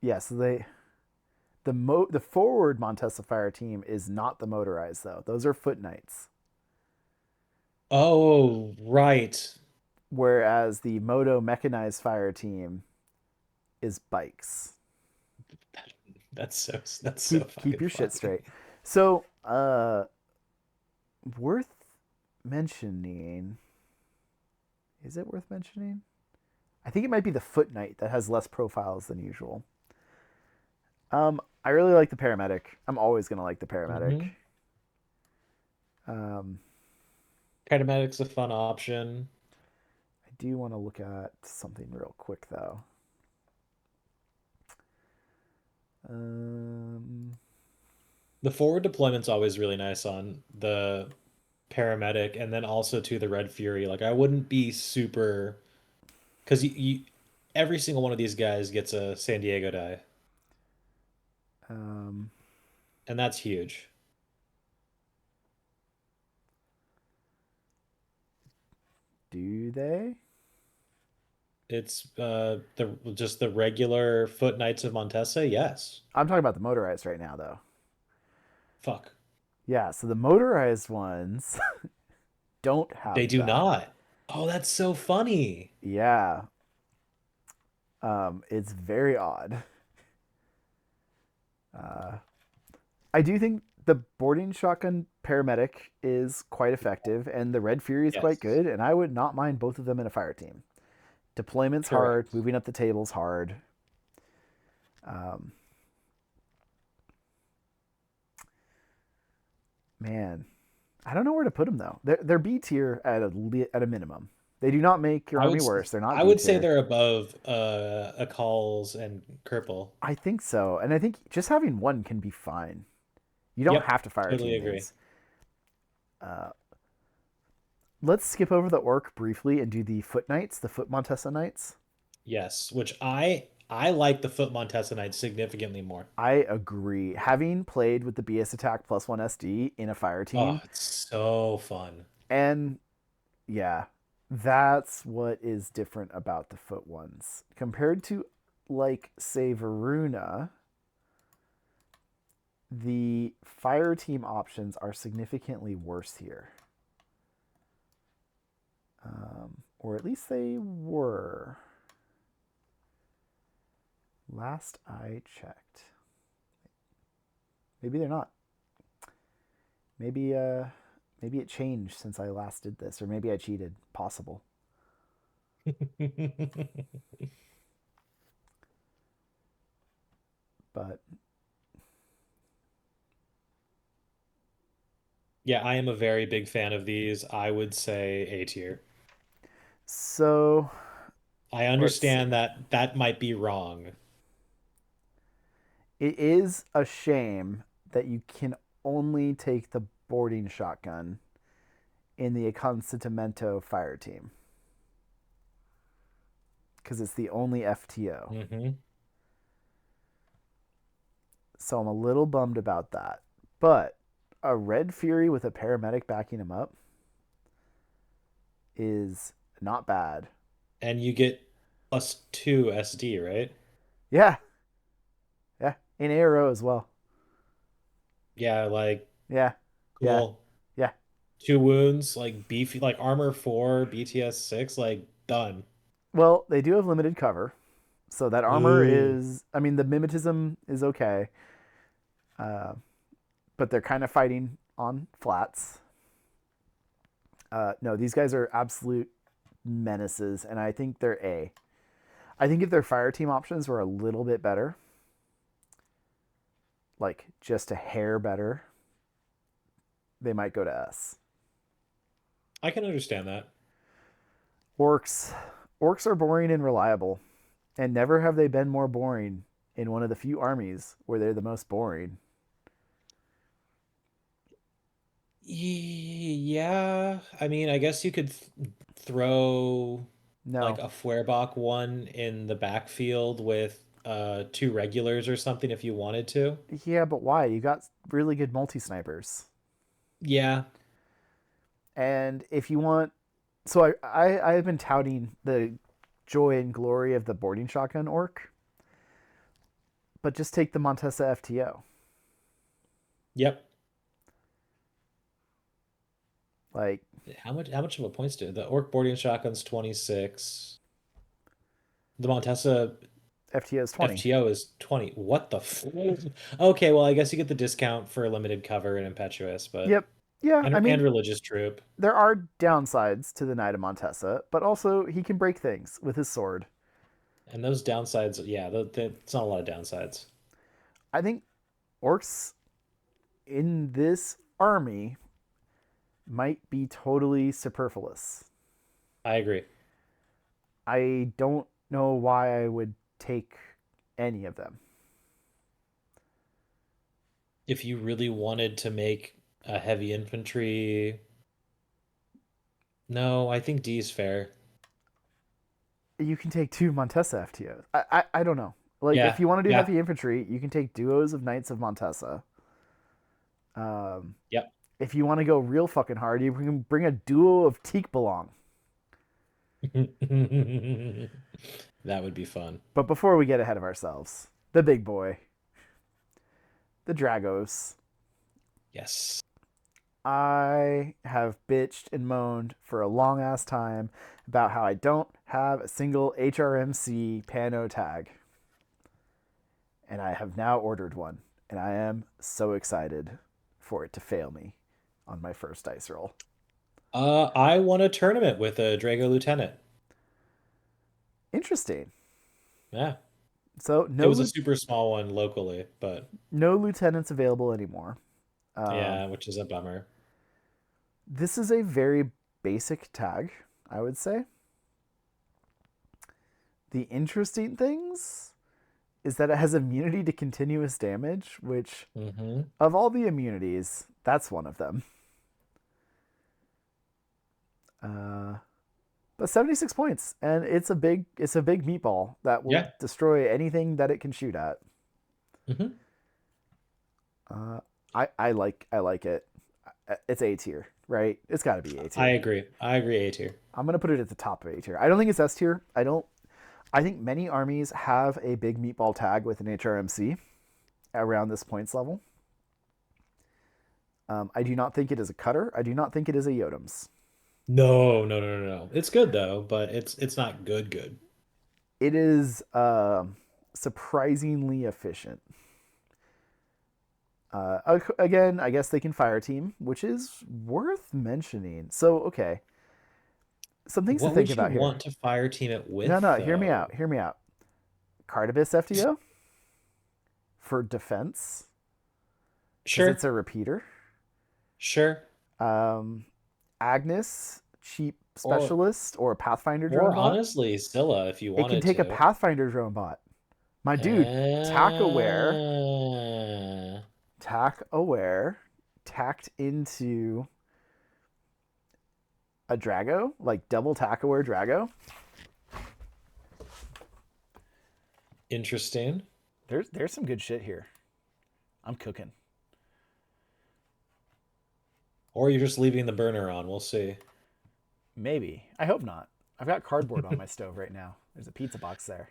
yeah, so the forward Montessa fire team is not the motorized though. Those are foot knights. Oh, right. Whereas the moto mechanized fire team is bikes. That's so Keep fucking your shit funny. straight. So, worth mentioning. Is it worth mentioning? I think it might be the Foot Knight that has less profiles than usual. I really like the paramedic. I'm always gonna like the paramedic. Hmm. Um, Paramedic's a fun option. I do want to look at something real quick though. Um, The forward deployment's always really nice on the paramedic, and then also to the Red Fury. Like I wouldn't be super because every single one of these guys gets a San Diego die, um, and that's huge. do they? It's the just the regular Foot Knights of Montesa. Yes. I'm talking about the motorized right now though. Fuck. Yeah, so the motorized ones don't They have do that. not. Oh, that's so funny. Yeah, it's very odd. Uh, I do think the boarding shotgun paramedic is quite effective, and the Red Fury is quite Yes. good, and I would not mind both of them in a fire team. Deployment's hard, Correct. moving up the table's hard. Um, man, I don't know where to put them though. They're B tier at a minimum. They do not make your I army would worse. They're not I D would say tier. they're above Akals and Kerpel. I think so, and I think just having one can be fine. You don't Yep, have to fire totally team agree. these. Let's skip over the orc briefly and do the foot knights, the foot Montesa knights. Yes, which I like the Foot Montesa Knight significantly more. I agree. Having played with the BS attack plus one SD in a fire Oh, team, it's so fun. and yeah, that's what is different about the foot ones compared to, like, say, Varuna. The fire team options are significantly worse here. Or at least they were. Last I checked. Maybe they're not. Maybe maybe it changed since I last did this, or maybe I cheated. Possible. But Yeah, I am a very big fan of these. I would say A tier. so I let's understand see. that that might be wrong. It is a shame that you can only take the boarding shotgun in the Aconctecimento fire team because it's the only FTO. Hmm. So I'm a little bummed about that. But a Red Fury with a paramedic backing him up is not bad. And you get +2 SD, right? Yeah, yeah. In ARO as well. Yeah, like Yeah, yeah, cool. yeah. 2 wounds, like beefy, like armor 4, BTS 6, like done. Well, they do have limited cover. So that armor Ooh. is, I mean, the mimetism is okay, uh, but they're kind of fighting on flats. No, these guys are absolute menaces, and I think they're A. I think if their fire team options were a little bit better, like just a hair better, they might go to S. I can understand that. Orcs. Orcs are boring and reliable, and never have they been more boring in one of the few armies where they're the most boring. Yeah, I mean, I guess you could th throw like No. a Feuerbach one in the backfield with 2 regulars or something if you wanted to. Yeah, but why? You got really good multi snipers. Yeah. And if you want, so I have been touting the joy and glory of the boarding shotgun orc, but just take the Montesa FTO. Yep. Like How much of a points do the Orc boarding shotgun's 26. The Montesa FTO is 20. FTO is 20. What the Okay, well, I guess you get the discount for limited cover and impetuous, but Yep. Yeah, I and mean, religious troop. there are downsides to the Knight of Montesa, but also he can break things with his sword. And those downsides, yeah, it's not a lot of downsides. I think orcs in this army might be totally superfluous. I agree. I don't know why I would take any of them. If you really wanted to make a heavy infantry, no, I think D is fair. You can take two Montesa FTOs. I don't know. Like, if Yeah, you want to do yeah, heavy infantry, you can take duos of Knights of Montesa. Um, yep. if you want to go real fucking hard, you can bring a duo of Teak Belong. That would be fun. But before we get ahead of ourselves, the big boy, the Dragos. Yes. I have bitched and moaned for a long ass time about how I don't have a single HRMC Pano tag. And I have now ordered one. And I am so excited for it to fail me on my first dice roll. I won a tournament with a Drago Lieutenant. Interesting. Yeah. So It was a super small one locally, but no lieutenants available anymore. yeah, which is a bummer. This is a very basic tag, I would say. The interesting things is that it has immunity to continuous damage, which, Hmm. of all the immunities, that's one of them. Uh, but 76 points, and it's a big meatball that will Yeah. destroy anything that it can shoot at. Hmm. Uh, I like it. It's A tier, right? It's got to be A I tier. agree. I agree A tier. I'm gonna put it at the top of A tier. I don't think it's S tier. I don't. I think many armies have a big meatball tag with an HRMC around this points level. I do not think it is a cutter. I do not think it is a Yodems. No, no, no, no, no. It's good though, but it's not good good. It is surprisingly efficient. Again, I guess they can fire team, which is worth mentioning. So, okay, some things to What think would you about here. want to fire team it No, with no, hear me out. though? Hear me out. Cardibus FDO for defense because it's Sure, a repeater. sure. Um, Agnes, cheap Or specialist, or a Pathfinder drone or bot. honestly, Scylla if you It can wanted take a to. Pathfinder drone bot. My dude, tack aware, Uh, tack aware, tacked into a Drago, like double tack aware Drago. Interesting. There's some good shit here. I'm cooking. Or you're just leaving the burner on. We'll see. Maybe. I hope not. I've got cardboard on my stove right now. There's a pizza box there.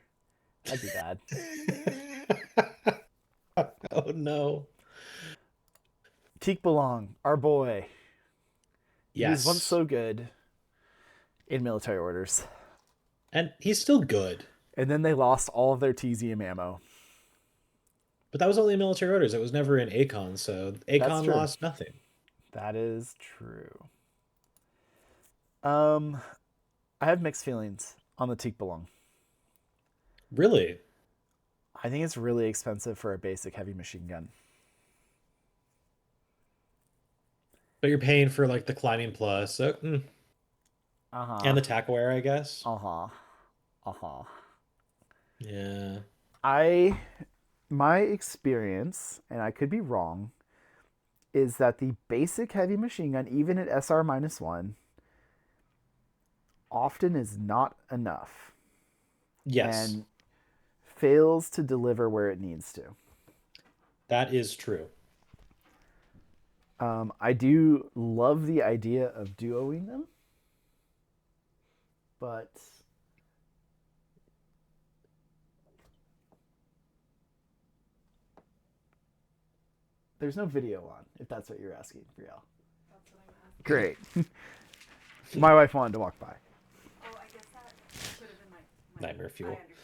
That'd be bad. Oh no. Teak Belong, our boy. He was once Yes. so good in military orders. And he's still good. And then they lost all of their TZM ammo. But that was only in military orders. It was never in Acon, so That's Acon true. lost nothing. That is true. Um, I have mixed feelings on the Teak Belong. Really? I think it's really expensive for a basic heavy machine gun. But you're paying for like the climbing plus, so, Uh huh. and the tackaware, I guess. Uh huh. Uh huh. Yeah. I, my experience, and I could be wrong, is that the basic heavy machine gun, even at SR minus one, often is not enough Yes, and fails to deliver where it needs to. that is true. I do love the idea of duoing them, but there's no video on, if that's what you're asking, Brielle. That's what I'm asking. Great. My wife wanted to walk by. Oh, I guess that could have been my Nightmare I fuel. understand.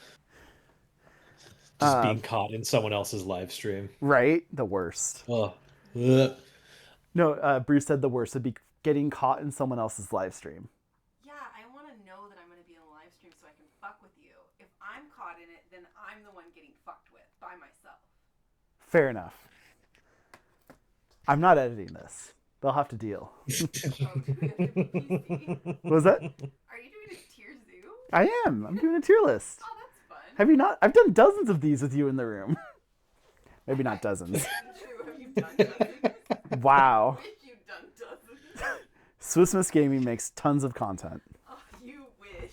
Just being caught in someone else's live stream. Right? The worst. Oh. Ugh. No, Bruce said the worst would be getting caught in someone else's live stream. Yeah, I want to know that I'm going to be on a live stream so I can fuck with you. If I'm caught in it, then I'm the one getting fucked with by myself. Fair enough. I'm not editing this. They'll have to deal. Oh, do we have to be PC? What was that? Are you doing a tier zoo? I am. I'm doing a tier list. Oh, that's fun. Have you not? I've done dozens of these with you in the room. Maybe not dozens. True, have you done dozens? Wow. I wish you'd done dozens. Swiss Miss Gaming makes tons of content. Oh, you wish.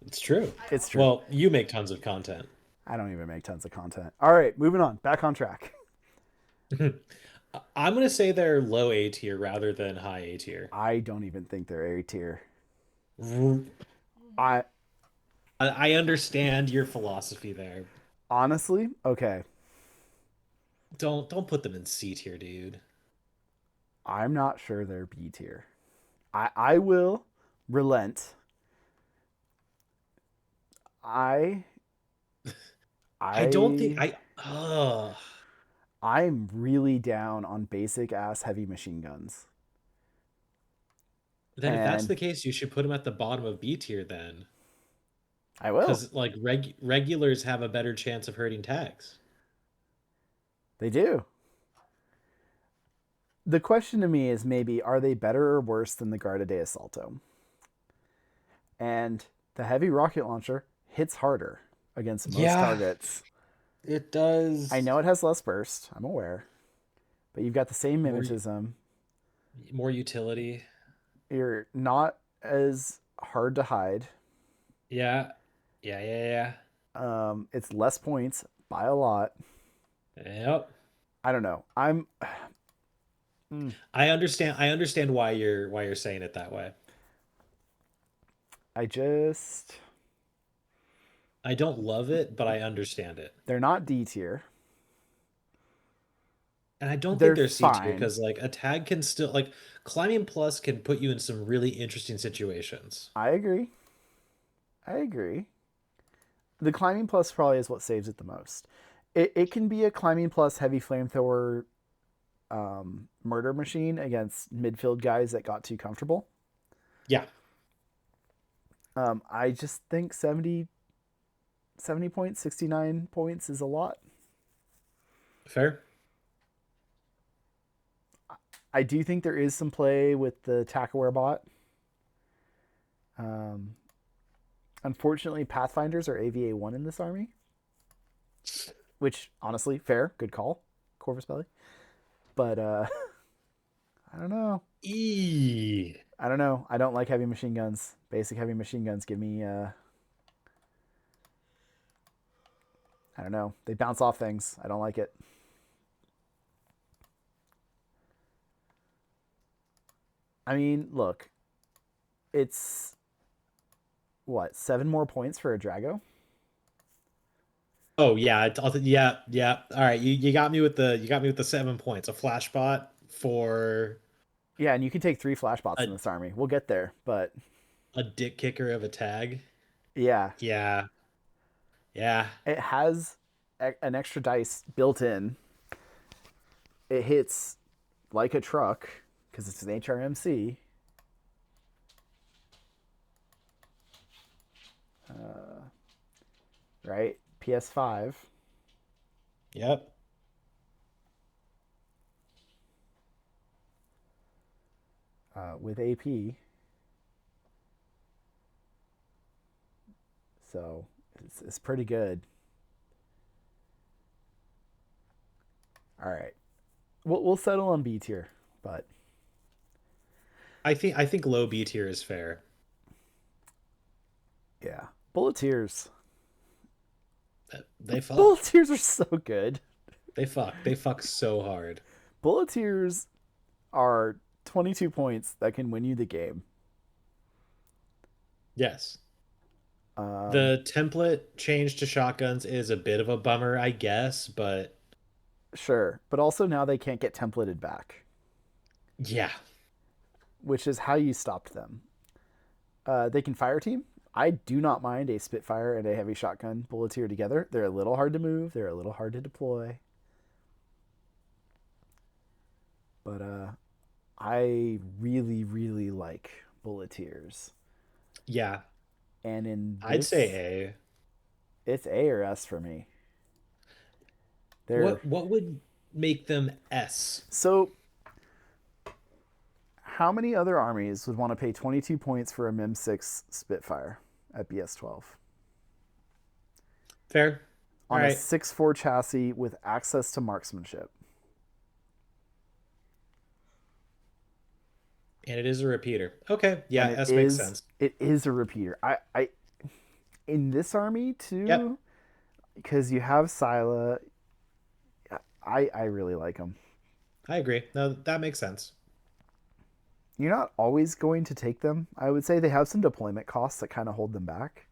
It's true. It's true. Well, you make tons of content. I don't even make tons of content. All right, moving on. Back on track. I'm gonna say they're low A tier rather than high A tier. I don't even think they're A tier. I I I understand your philosophy there. honestly, okay. Don't put them in C tier, dude. I'm not sure they're B tier. I will relent. I I don't think I I. I'm really down on basic ass heavy machine guns. Then if that's And the case, you should put them at the bottom of B tier then, I will. because like regulars have a better chance of hurting tags. They do. The question to me is maybe are they better or worse than the Guarda de Assalto? And the heavy rocket launcher hits harder against most Yeah, targets. it does. I know it has less burst, I'm aware, but you've got the same More mimetism. more utility. You're not as hard to hide. Yeah, yeah. It's less points by a lot. Yep. I don't know. I'm I understand. I understand why you're saying it that way. I just I don't love it, but I understand it. they're not D tier. And I don't think They're they're C tier fine. because like a tag can still like climbing plus can put you in some really interesting situations. I agree. I agree. The climbing plus probably is what saves it the most. It can be a climbing plus heavy flamethrower murder machine against midfield guys that got too comfortable. Yeah, I just think 70 points, 69 points is a lot. fair. I do think there is some play with the Tackaware bot. Um, Unfortunately, Pathfinders are AVA 1 in this army, which honestly, fair, good call, Corvus Belly. But I don't know. E. I don't know. I don't like heavy machine guns. Basic heavy machine guns give me, I don't know. They bounce off things. I don't like it. I mean, look, it's what, 7 more points for a Drago? Oh yeah, yeah, yeah. All right, you got me with the 7 points. A flash bot for Yeah, and you can take 3 flashbots in a this army. We'll get there, but a dick kicker of a tag. yeah, Yeah, yeah. it has an extra dice built in. It hits like a truck because it's an HRMC. Right? PS5. Yep. With AP. So it's pretty good. All right. We'll settle on B tier, but I think low B tier is fair. yeah. Bulleteers. They fuck. Bulleteers are so good. They fuck. They fuck so hard. Bulleteers are 22 points that can win you the game. Yes. Um, The template change to shotguns is a bit of a bummer, I guess, but sure, but also now they can't get templated back, yeah. which is how you stopped them. They can fire team. I do not mind a Spitfire and a heavy shotgun bulleteer together. They're a little hard to move. They're a little hard to deploy. But I really, really like bulleteers. Yeah. And in I'd say this, A. it's A or S for me. They're What would make them S? so. How many other armies would want to pay 22 points for a MIM6 Spitfire at BS12 Fair. All on a right. 6'4 chassis with access to marksmanship? And it is a repeater. Okay. And Yeah, S makes sense. it is a repeater. I in this army Yep. too, because you have Scylla. I really like them. I agree. No, that makes sense. You're not always going to take them. I would say they have some deployment costs that kind of hold them back,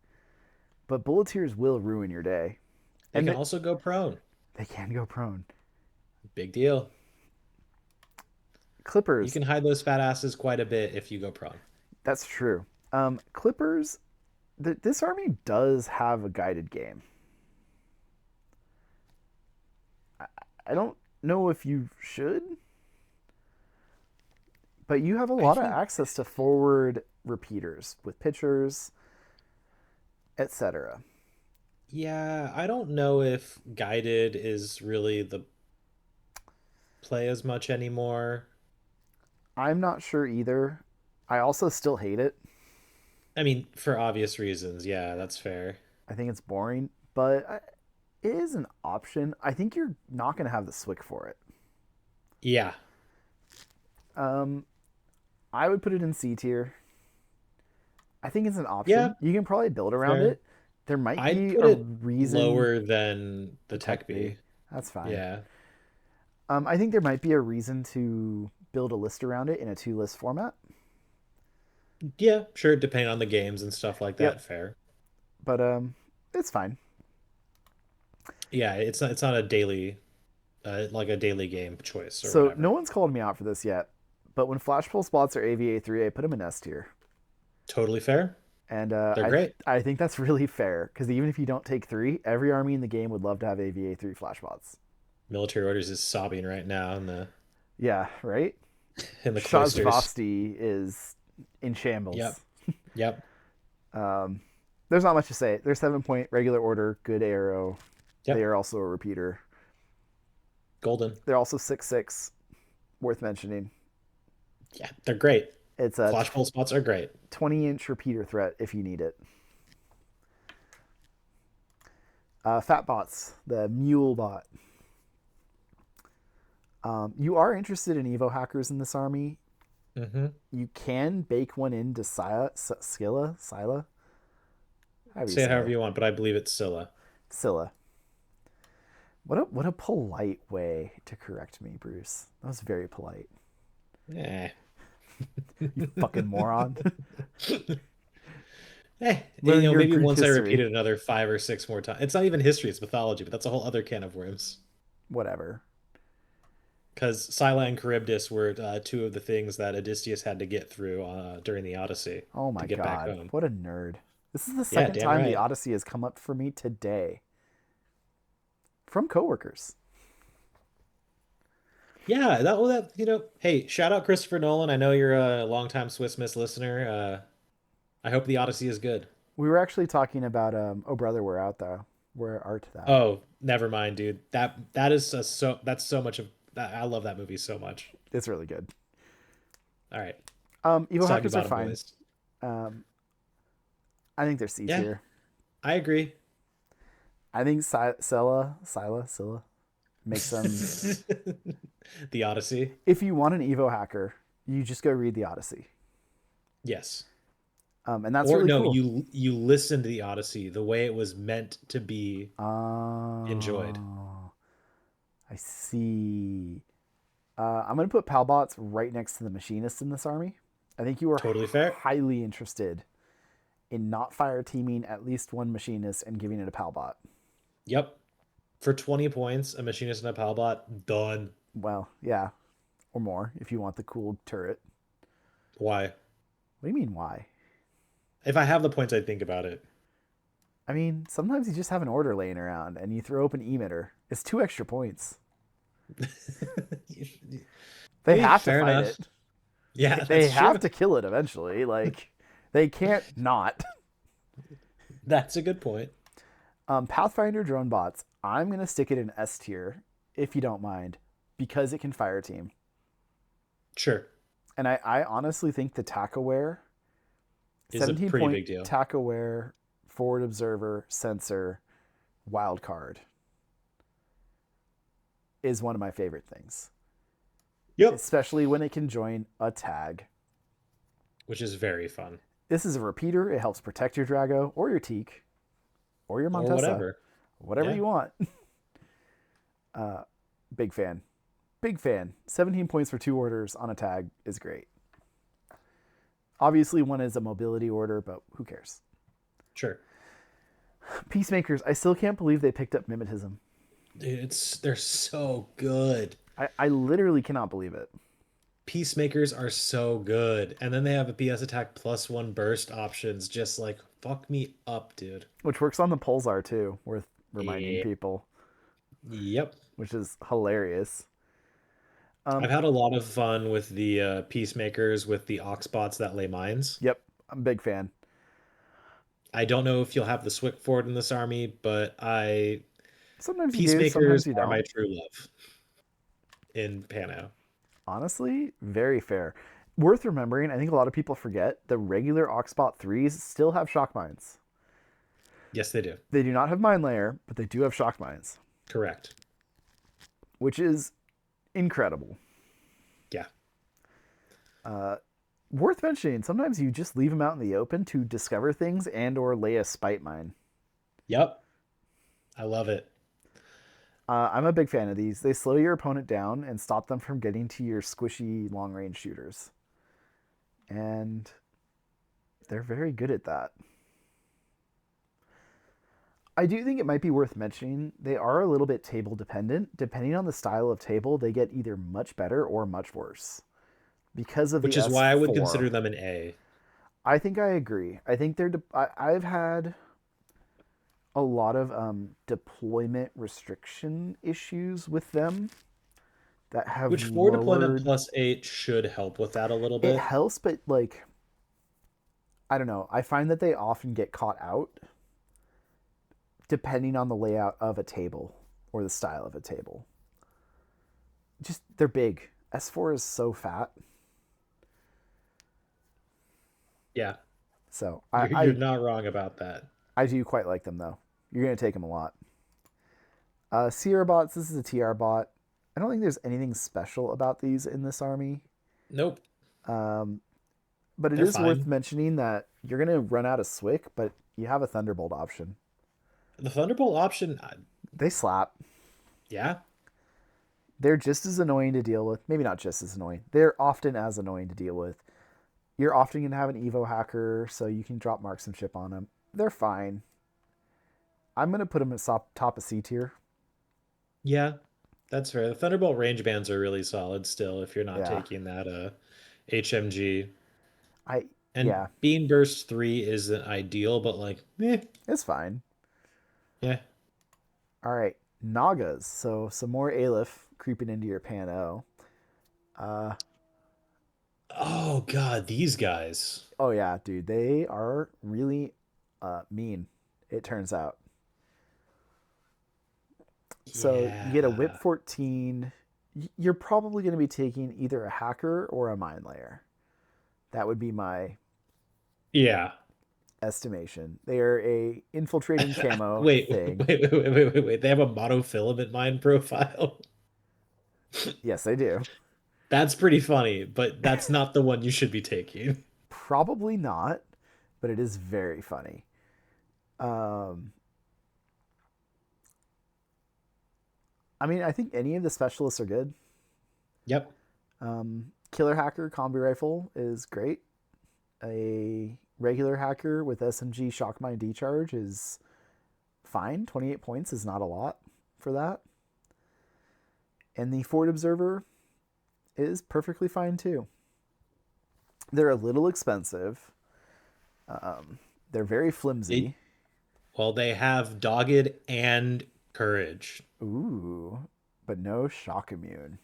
but bulleteers will ruin your day, They and can also go prone. they can go prone. Big deal. You Clippers, can hide those fat asses quite a bit if you go prone. that's true. Clippers, this army does have a guided game. I don't know if you should, but you have a I lot of think, access to forward repeaters with pitchers, etc. yeah, I don't know if guided is really the play as much anymore. I'm not sure either. I also still hate it. I mean, for obvious reasons. Yeah, that's fair. I think it's boring, but it is an option. I think you're not going to have the Swick for it. Yeah. Um, I would put it in C tier. I think it's an Yeah, option. You can probably build around fair. it. There might I'd be put a it reason lower than the the tech tech B. B. That's fine. Yeah. I think there might be a reason to build a list around it in a 2 list format. Yeah, sure, depending on the games and stuff like Yep, that, fair. but it's fine. Yeah, it's not a daily like a daily game choice or So no whatever. one's called me out for this yet, but when flash pull spots are AVA3, I put them in S tier. Totally fair. And They're great. I think that's really fair because even if you don't take three, every army in the game would love to have AVA3 flash bots. Military orders is sobbing right now Yeah, right? in the cloisters. Shazvasti is in Yep. shambles. Yep. Um, there's not much to say. They're 7 point regular order, good arrow. They Yep. are also a repeater. Golden. They're also 6/6, worth mentioning. Yeah, they're great. It's a Flash pull spots are great. 20-inch repeater threat if you need it. Fat bots, the mule bot. You are interested in Evo hackers in this army. Mm-hmm. You can bake one into Scylla. How do you Say it however say? you want, but I believe it's Scylla. Scylla. What a polite way to correct me, Bruce. That was very polite. Eh. You fucking moron. Learn your Maybe Greek once I history. repeat it another 5 or 6 more times. It's not even history, it's mythology, but that's a whole other can of worms. Whatever. Because Scylla and Charybdis were two of the things that Odysseus had to get through during the Odyssey Oh to my get back god. home. What a nerd. This is the Yeah, second damn time the right. Odyssey has come up for me today from coworkers. Yeah, hey, shout out Christopher Nolan. I know you're a longtime Swiss Miss listener. I hope the Odyssey is good. We were actually talking about Oh Brother, We're Out Though. Where art thou? Oh, never mind, dude. That is that's so much of that. I love that movie so much. It's really good. All right, Evo soggy hackers are bottom fine. boys. Um, I think they're C Yeah, tier. I agree. I think Scylla makes them. The Odyssey. If you want an Evo hacker, you just go read the Odyssey, Yes. and that's Or really no, cool. you listen to the Odyssey the way it was meant to be enjoyed. Oh, I see. I'm gonna put Palbots right next to the Machinist in this army. I think you are Totally fair. highly interested in not fire teaming at least one Machinist and giving it a Palbot. Yep. For 20 points, a machinist and a palbot, done. Well, yeah, or more if you want the cool turret. Why? What do you mean, why? If I have the points, I'd think about it. I mean, sometimes you just have an order laying around and you throw up an emitter. It's 2 extra points. They have to Fair fight enough. it. Yeah, They that's have true. to kill it eventually. Like, they can't not. That's a good point. Pathfinder drone bots. I'm gonna stick it in S tier if you don't mind, because it can fire team. Sure. And I honestly think the TAC aware, Is a 17 pretty point big deal. TAC aware, forward observer, sensor, wild card is one of my favorite things. Yep. Especially when it can join a tag. Which is very fun. This is a repeater. It helps protect your Drago or your Teak or your Or Montesa, whatever. whatever Yeah. you want. Big fan. Big fan. 17 points for 2 orders on a tag is great. Obviously, one is a mobility order, but who cares? Sure. Peacemakers, I still can't believe they picked up Mimetism. Dude, they're so good. I literally cannot believe it. Peacemakers are so good. And then they have a PS attack +1 burst options. Just like fuck me up, dude. Which works on the Pulsar too, worth reminding Yeah. people, Yep. which is hilarious. I've had a lot of fun with the peacemakers with the oxbots that lay mines. Yep, I'm a big fan. I don't know if you'll have the Swiftford in this army, but Sometimes you do, peacemakers sometimes you are my don't. true love in Pano. Honestly, very fair. Worth remembering, I think a lot of people forget the regular Oxbot 3s still have shock mines. Yes, they do. They do not have mine layer, but they do have shock mines, Correct. which is incredible. Yeah. Worth mentioning, sometimes you just leave them out in the open to discover things and or lay a spite mine. Yep. I love it. I'm a big fan of these. They slow your opponent down and stop them from getting to your squishy long range shooters. And they're very good at that. I do think it might be worth mentioning they are a little bit table dependent. Depending on the style of table, they get either much better or much worse because of which the is why I would S4. consider them an A. I think I agree. I think I've had a lot of deployment restriction issues with them that have Which 4 deployment lowered. plus 8 should help with that a little It bit. helps, but like I don't know. I find that they often get caught out depending on the layout of a table or the style of a table. Just they're big. S4 is so fat. Yeah, So you're not wrong about that. I do quite like them though. You're gonna take them a lot. Sierra bots. This is a TR bot. I don't think there's anything special about these in this army, Nope, but it they're is worth fine. mentioning that you're gonna run out of Swick, but you have a Thunderbolt option. The Thunderbolt option, They slap. yeah, They're just as annoying to deal with. Maybe not just as annoying. They're often as annoying to deal with. You're often gonna have an Evo hacker, so you can drop marksmanship on them. They're fine. I'm gonna put them at top of C tier. yeah, that's fair. The Thunderbolt range bands are really solid still if you're not Yeah. taking that HMG. I And yeah, Beam Burst 3 isn't ideal, but like, it's fine. yeah. All right, Nagas. So some more Aleph creeping into your Pano. Uh, Oh God, these guys. oh yeah, dude, they are really mean. It turns out. So you get a Whip Yeah. 14. You're probably going to be taking either a hacker or a mine layer. That would be my Yeah. estimation. They are a infiltrating camo Wait, thing. wait. They have a monofilament mine profile. Yes, they do. That's pretty funny, but that's not the one you should be taking. Probably not, but it is very funny. Um, I mean, I think any of the specialists are good. Yep. Killer hacker combi rifle is great. A regular hacker with SMG shock mine decharge is fine. 28 points is not a lot for that. And the Ford Observer is perfectly fine too. They're a little expensive. They're very They, flimsy. well, they have dogged and courage. Ooh, but no shock immune.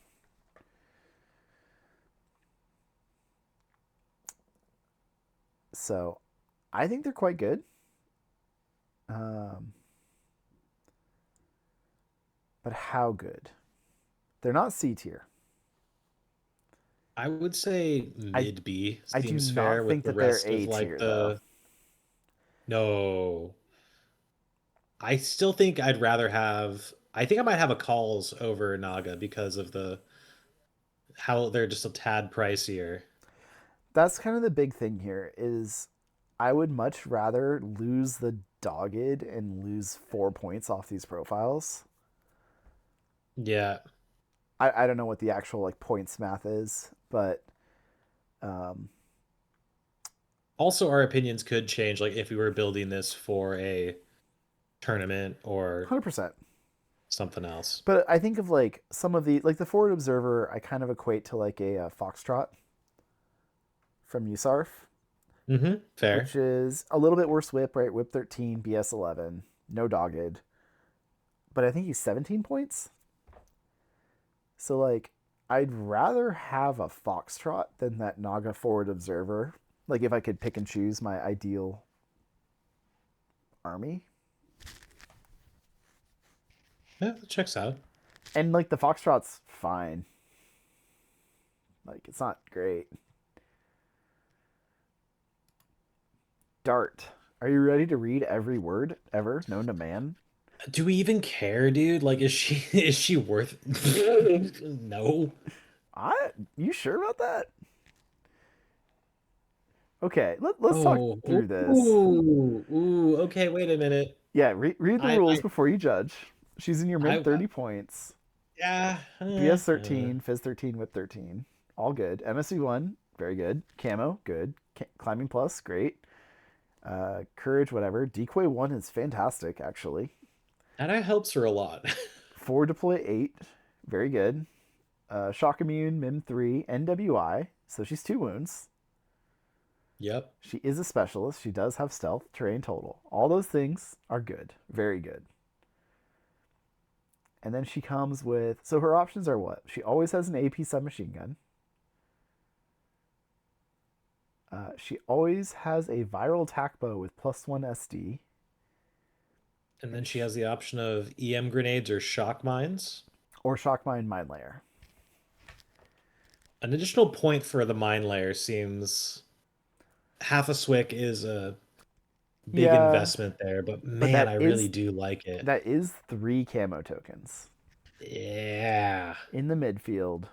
So I think they're quite good. Um, but how good? They're not C tier. I would say I mid B I do seems fair not with think the that they're rest of A like tier though. no. I still think I'd rather have I think I might have a calls over Naga because of the how they're just a tad pricier. That's kind of the big thing here is I would much rather lose the dogged and lose 4 points off these profiles. Yeah. I don't know what the actual like points math is, but um, Also, our opinions could change, like if we were building this for a tournament or 100%. something else. But I think of like some of the like the Forward Observer, I kind of equate to like a Foxtrot from USARF, which Fair. is a little bit worse whip, right? Whip 13, BS 11, no dogged, but I think he's 17 points. So like, I'd rather have a Foxtrot than that Naga Forward Observer. Like if I could pick and choose my ideal army, Yeah, that checks out. and like the Foxtrot's fine. Like it's not great. Dart. Are you ready to read every word ever known to man? Do we even care, dude? Like, is she is she worth No. I You sure about that? Okay, let's talk Oh, through this. okay, wait a minute. Yeah, read the rules I before you judge. She's in your mid I 30 points. yeah. BS 13, Fizz 13, Whip 13. All good. MSC 1, very good. Camo, good. Climbing Plus, great. Courage, whatever. Decoy 1 is fantastic, actually. And that helps her a lot. 4 deploy 8, very good. Shock immune, Mim 3, NWI, so she's 2 wounds. Yep. She is a specialist. She does have stealth, terrain total. All those things are good, very good. And then she comes with, so her options are what? She always has an AP submachine gun. She always has a viral attack bow with +1 SD. And then she has the option of EM grenades or shock mines. Or shock mine layer. An additional point for the mine layer seems half a swick is a big Yeah, investment there, but but man, I really do like it. that is 3 camo tokens Yeah. in the midfield.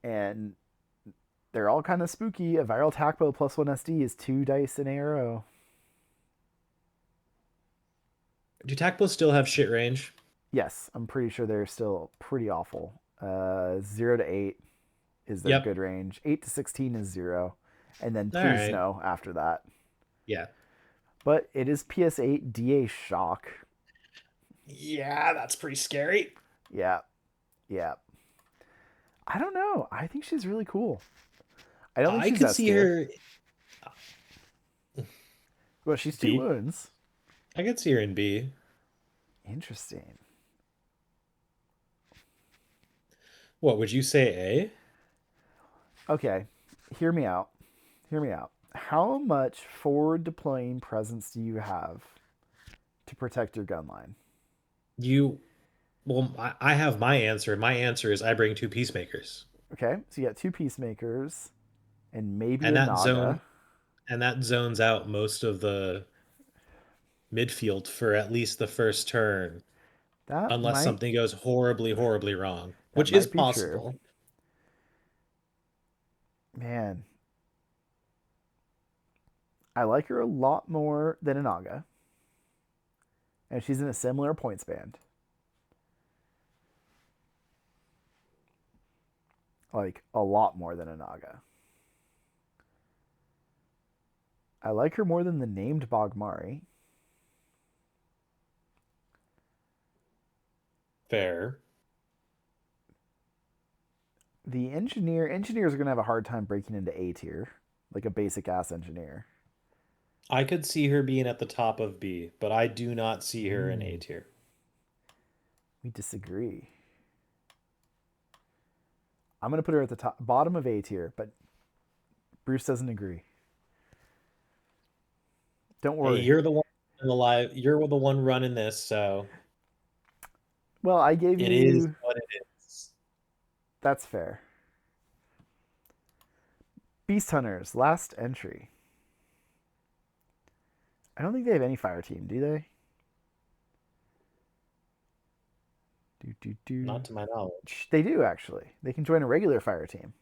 And they're all kind of spooky. A viral attack bow +1 SD is 2 dice in ARO. Do Tactile still have shit range? Yes, I'm pretty sure they're still pretty awful. 0 to 8 is their Yep. good range. 8 to 16 is 0. And then All please right. no after that. Yeah. But it is PS8 DA shock. Yeah, that's pretty scary. Yeah. Yeah. I don't know. I think she's really cool. I don't think I she's could S see tier. her. Well, she's 2 B. wounds. I could see her in B. Interesting. What would you say Okay. Hear me out. Hear me out. How much forward deploying presence do you have to protect your gun line? I have my answer. My answer is I bring 2 peacemakers. Okay, so you got 2 peacemakers and maybe And a that Naga. zones out most of the midfield for at least the first turn, That unless might something goes horribly, horribly wrong, that which is might be true. possible. Man, I like her a lot more than a Naga. And she's in a similar points band. Like a lot more than a Naga. I like her more than the named Bogmari. Fair. The engineers are going to have a hard time breaking into A tier, like a basic ass engineer. I could see her being at the top of B, but I do not see her in A tier. We disagree. I'm going to put her at the bottom of A tier, but Bruce doesn't agree. Don't worry. Hey, you're the one in the live. You're the one running this, so Well, I gave it you. is what it is. That's fair. Beast Hunters, last entry. I don't think they have any fire team, do they? Not to my knowledge. They do, actually. They can join a regular fire team.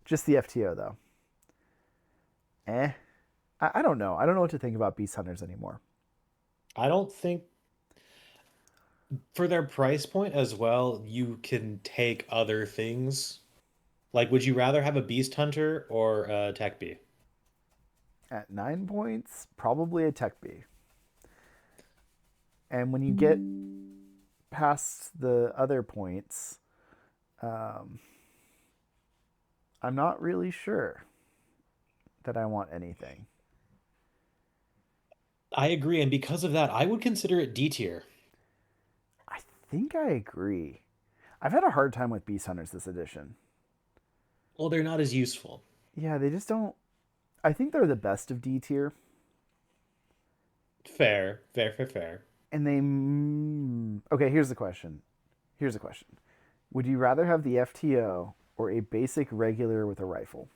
Just the FTO, though. I don't know. I don't know what to think about Beast Hunters anymore. I don't think for their price point as well, you can take other things. Like, would you rather have a Beast Hunter or a Tech B? At 9 points, probably a Tech B. And when you get past the other points, I'm not really sure that I want anything. I agree, and because of that, I would consider it D tier. I think I agree. I've had a hard time with Beast Hunters this edition. Well, they're not as useful. Yeah, they just don't. I think they're the best of D tier. Fair. And they. Okay, here's the question. Would you rather have the FTO or a basic regular with a rifle?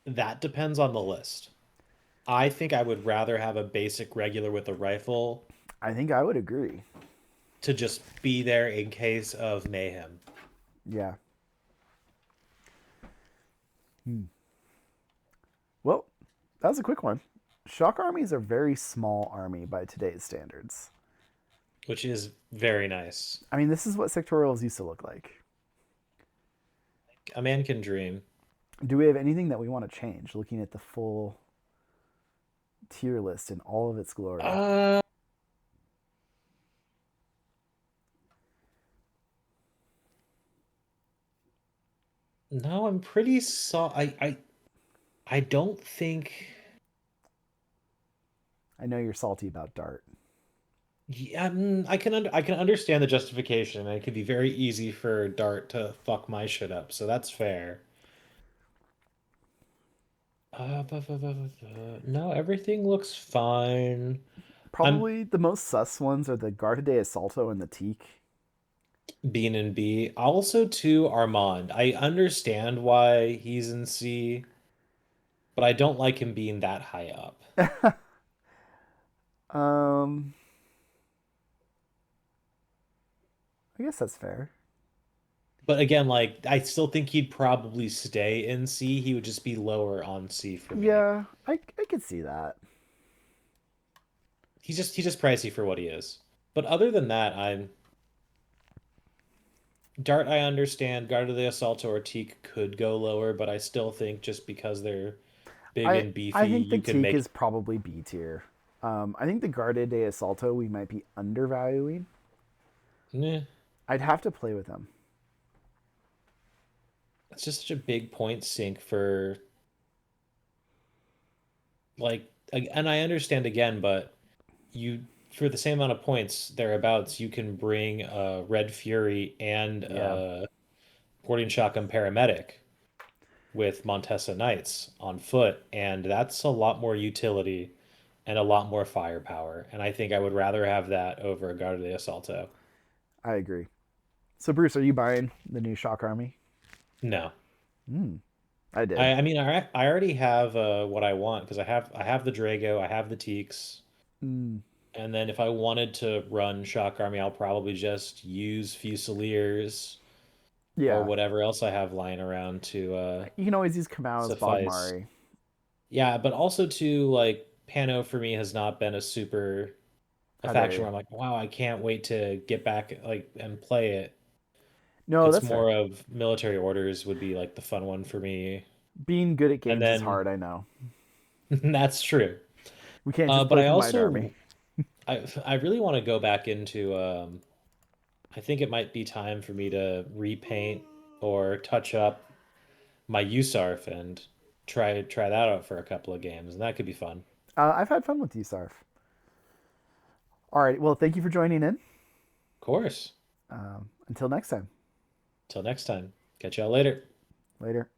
That depends on the list. I think I would rather have a basic regular with a rifle I think I would agree. to just be there in case of mayhem. Yeah. Well, that was a quick one. Shock armies are a very small army by today's standards. Which is very nice. I mean, this is what sectorials used to look like. A man can dream. Do we have anything that we want to change? Looking at the full tier list in all of its glory. Uh, no, I'm pretty I don't think. I know you're salty about Dart. Yeah, I can understand the justification. It can be very easy for Dart to fuck my shit up, so that's fair. No, everything looks fine. I'm Probably the most sus ones are the Garda de Assalto and the Teak. being in B. Also, too, Armand. I understand why he's in C, but I don't like him being that high up. um, I guess that's fair. But again, like I still think he'd probably stay in C. He would just be lower on C for me. Yeah, I could see that. He's just pricey for what he is. But other than that, I'm Dart. I understand. Guardia de Assalto or Teak could go lower, but I still think just because they're big I and I beefy, think the you can Teak make. is probably B tier. I think the Garda de Assalto we might be undervaluing. Nah, I'd have to play with them. it's just such a big point sink for and I understand again, but you for the same amount of points thereabouts, you can bring Red Fury and Yeah, Boarding Shotgun Paramedic with Montesa Knights on foot, and that's a lot more utility and a lot more firepower. And I think I would rather have that over a Guardia de Assalto. I agree. So Bruce, are you buying the new Shock Army? No. I did. I mean I already have what I want because I have the Drago, I have the Teaks, Mm, and then if I wanted to run Shock Army, I'll probably just use Fusiliers or yeah, whatever else I have lying around to you can always use Kamau's suffice. Bogmari. Yeah, but also too like Pano for me has not been a How dare faction you? where I'm like, wow, I can't wait to get back like and play it. No, It's that's fair. more of military orders would be like the fun one for me. Being good at And games is then hard. I know. that's true. We can't just But play I for Might Army. also I really want to go back into I think it might be time for me to repaint or touch up my USARF and try that out for a couple of games, and that could be fun. I've had fun with you, Sarf. All right. Well, thank you for joining in. Of course. Until next time. Till next time. Catch y'all later. Later.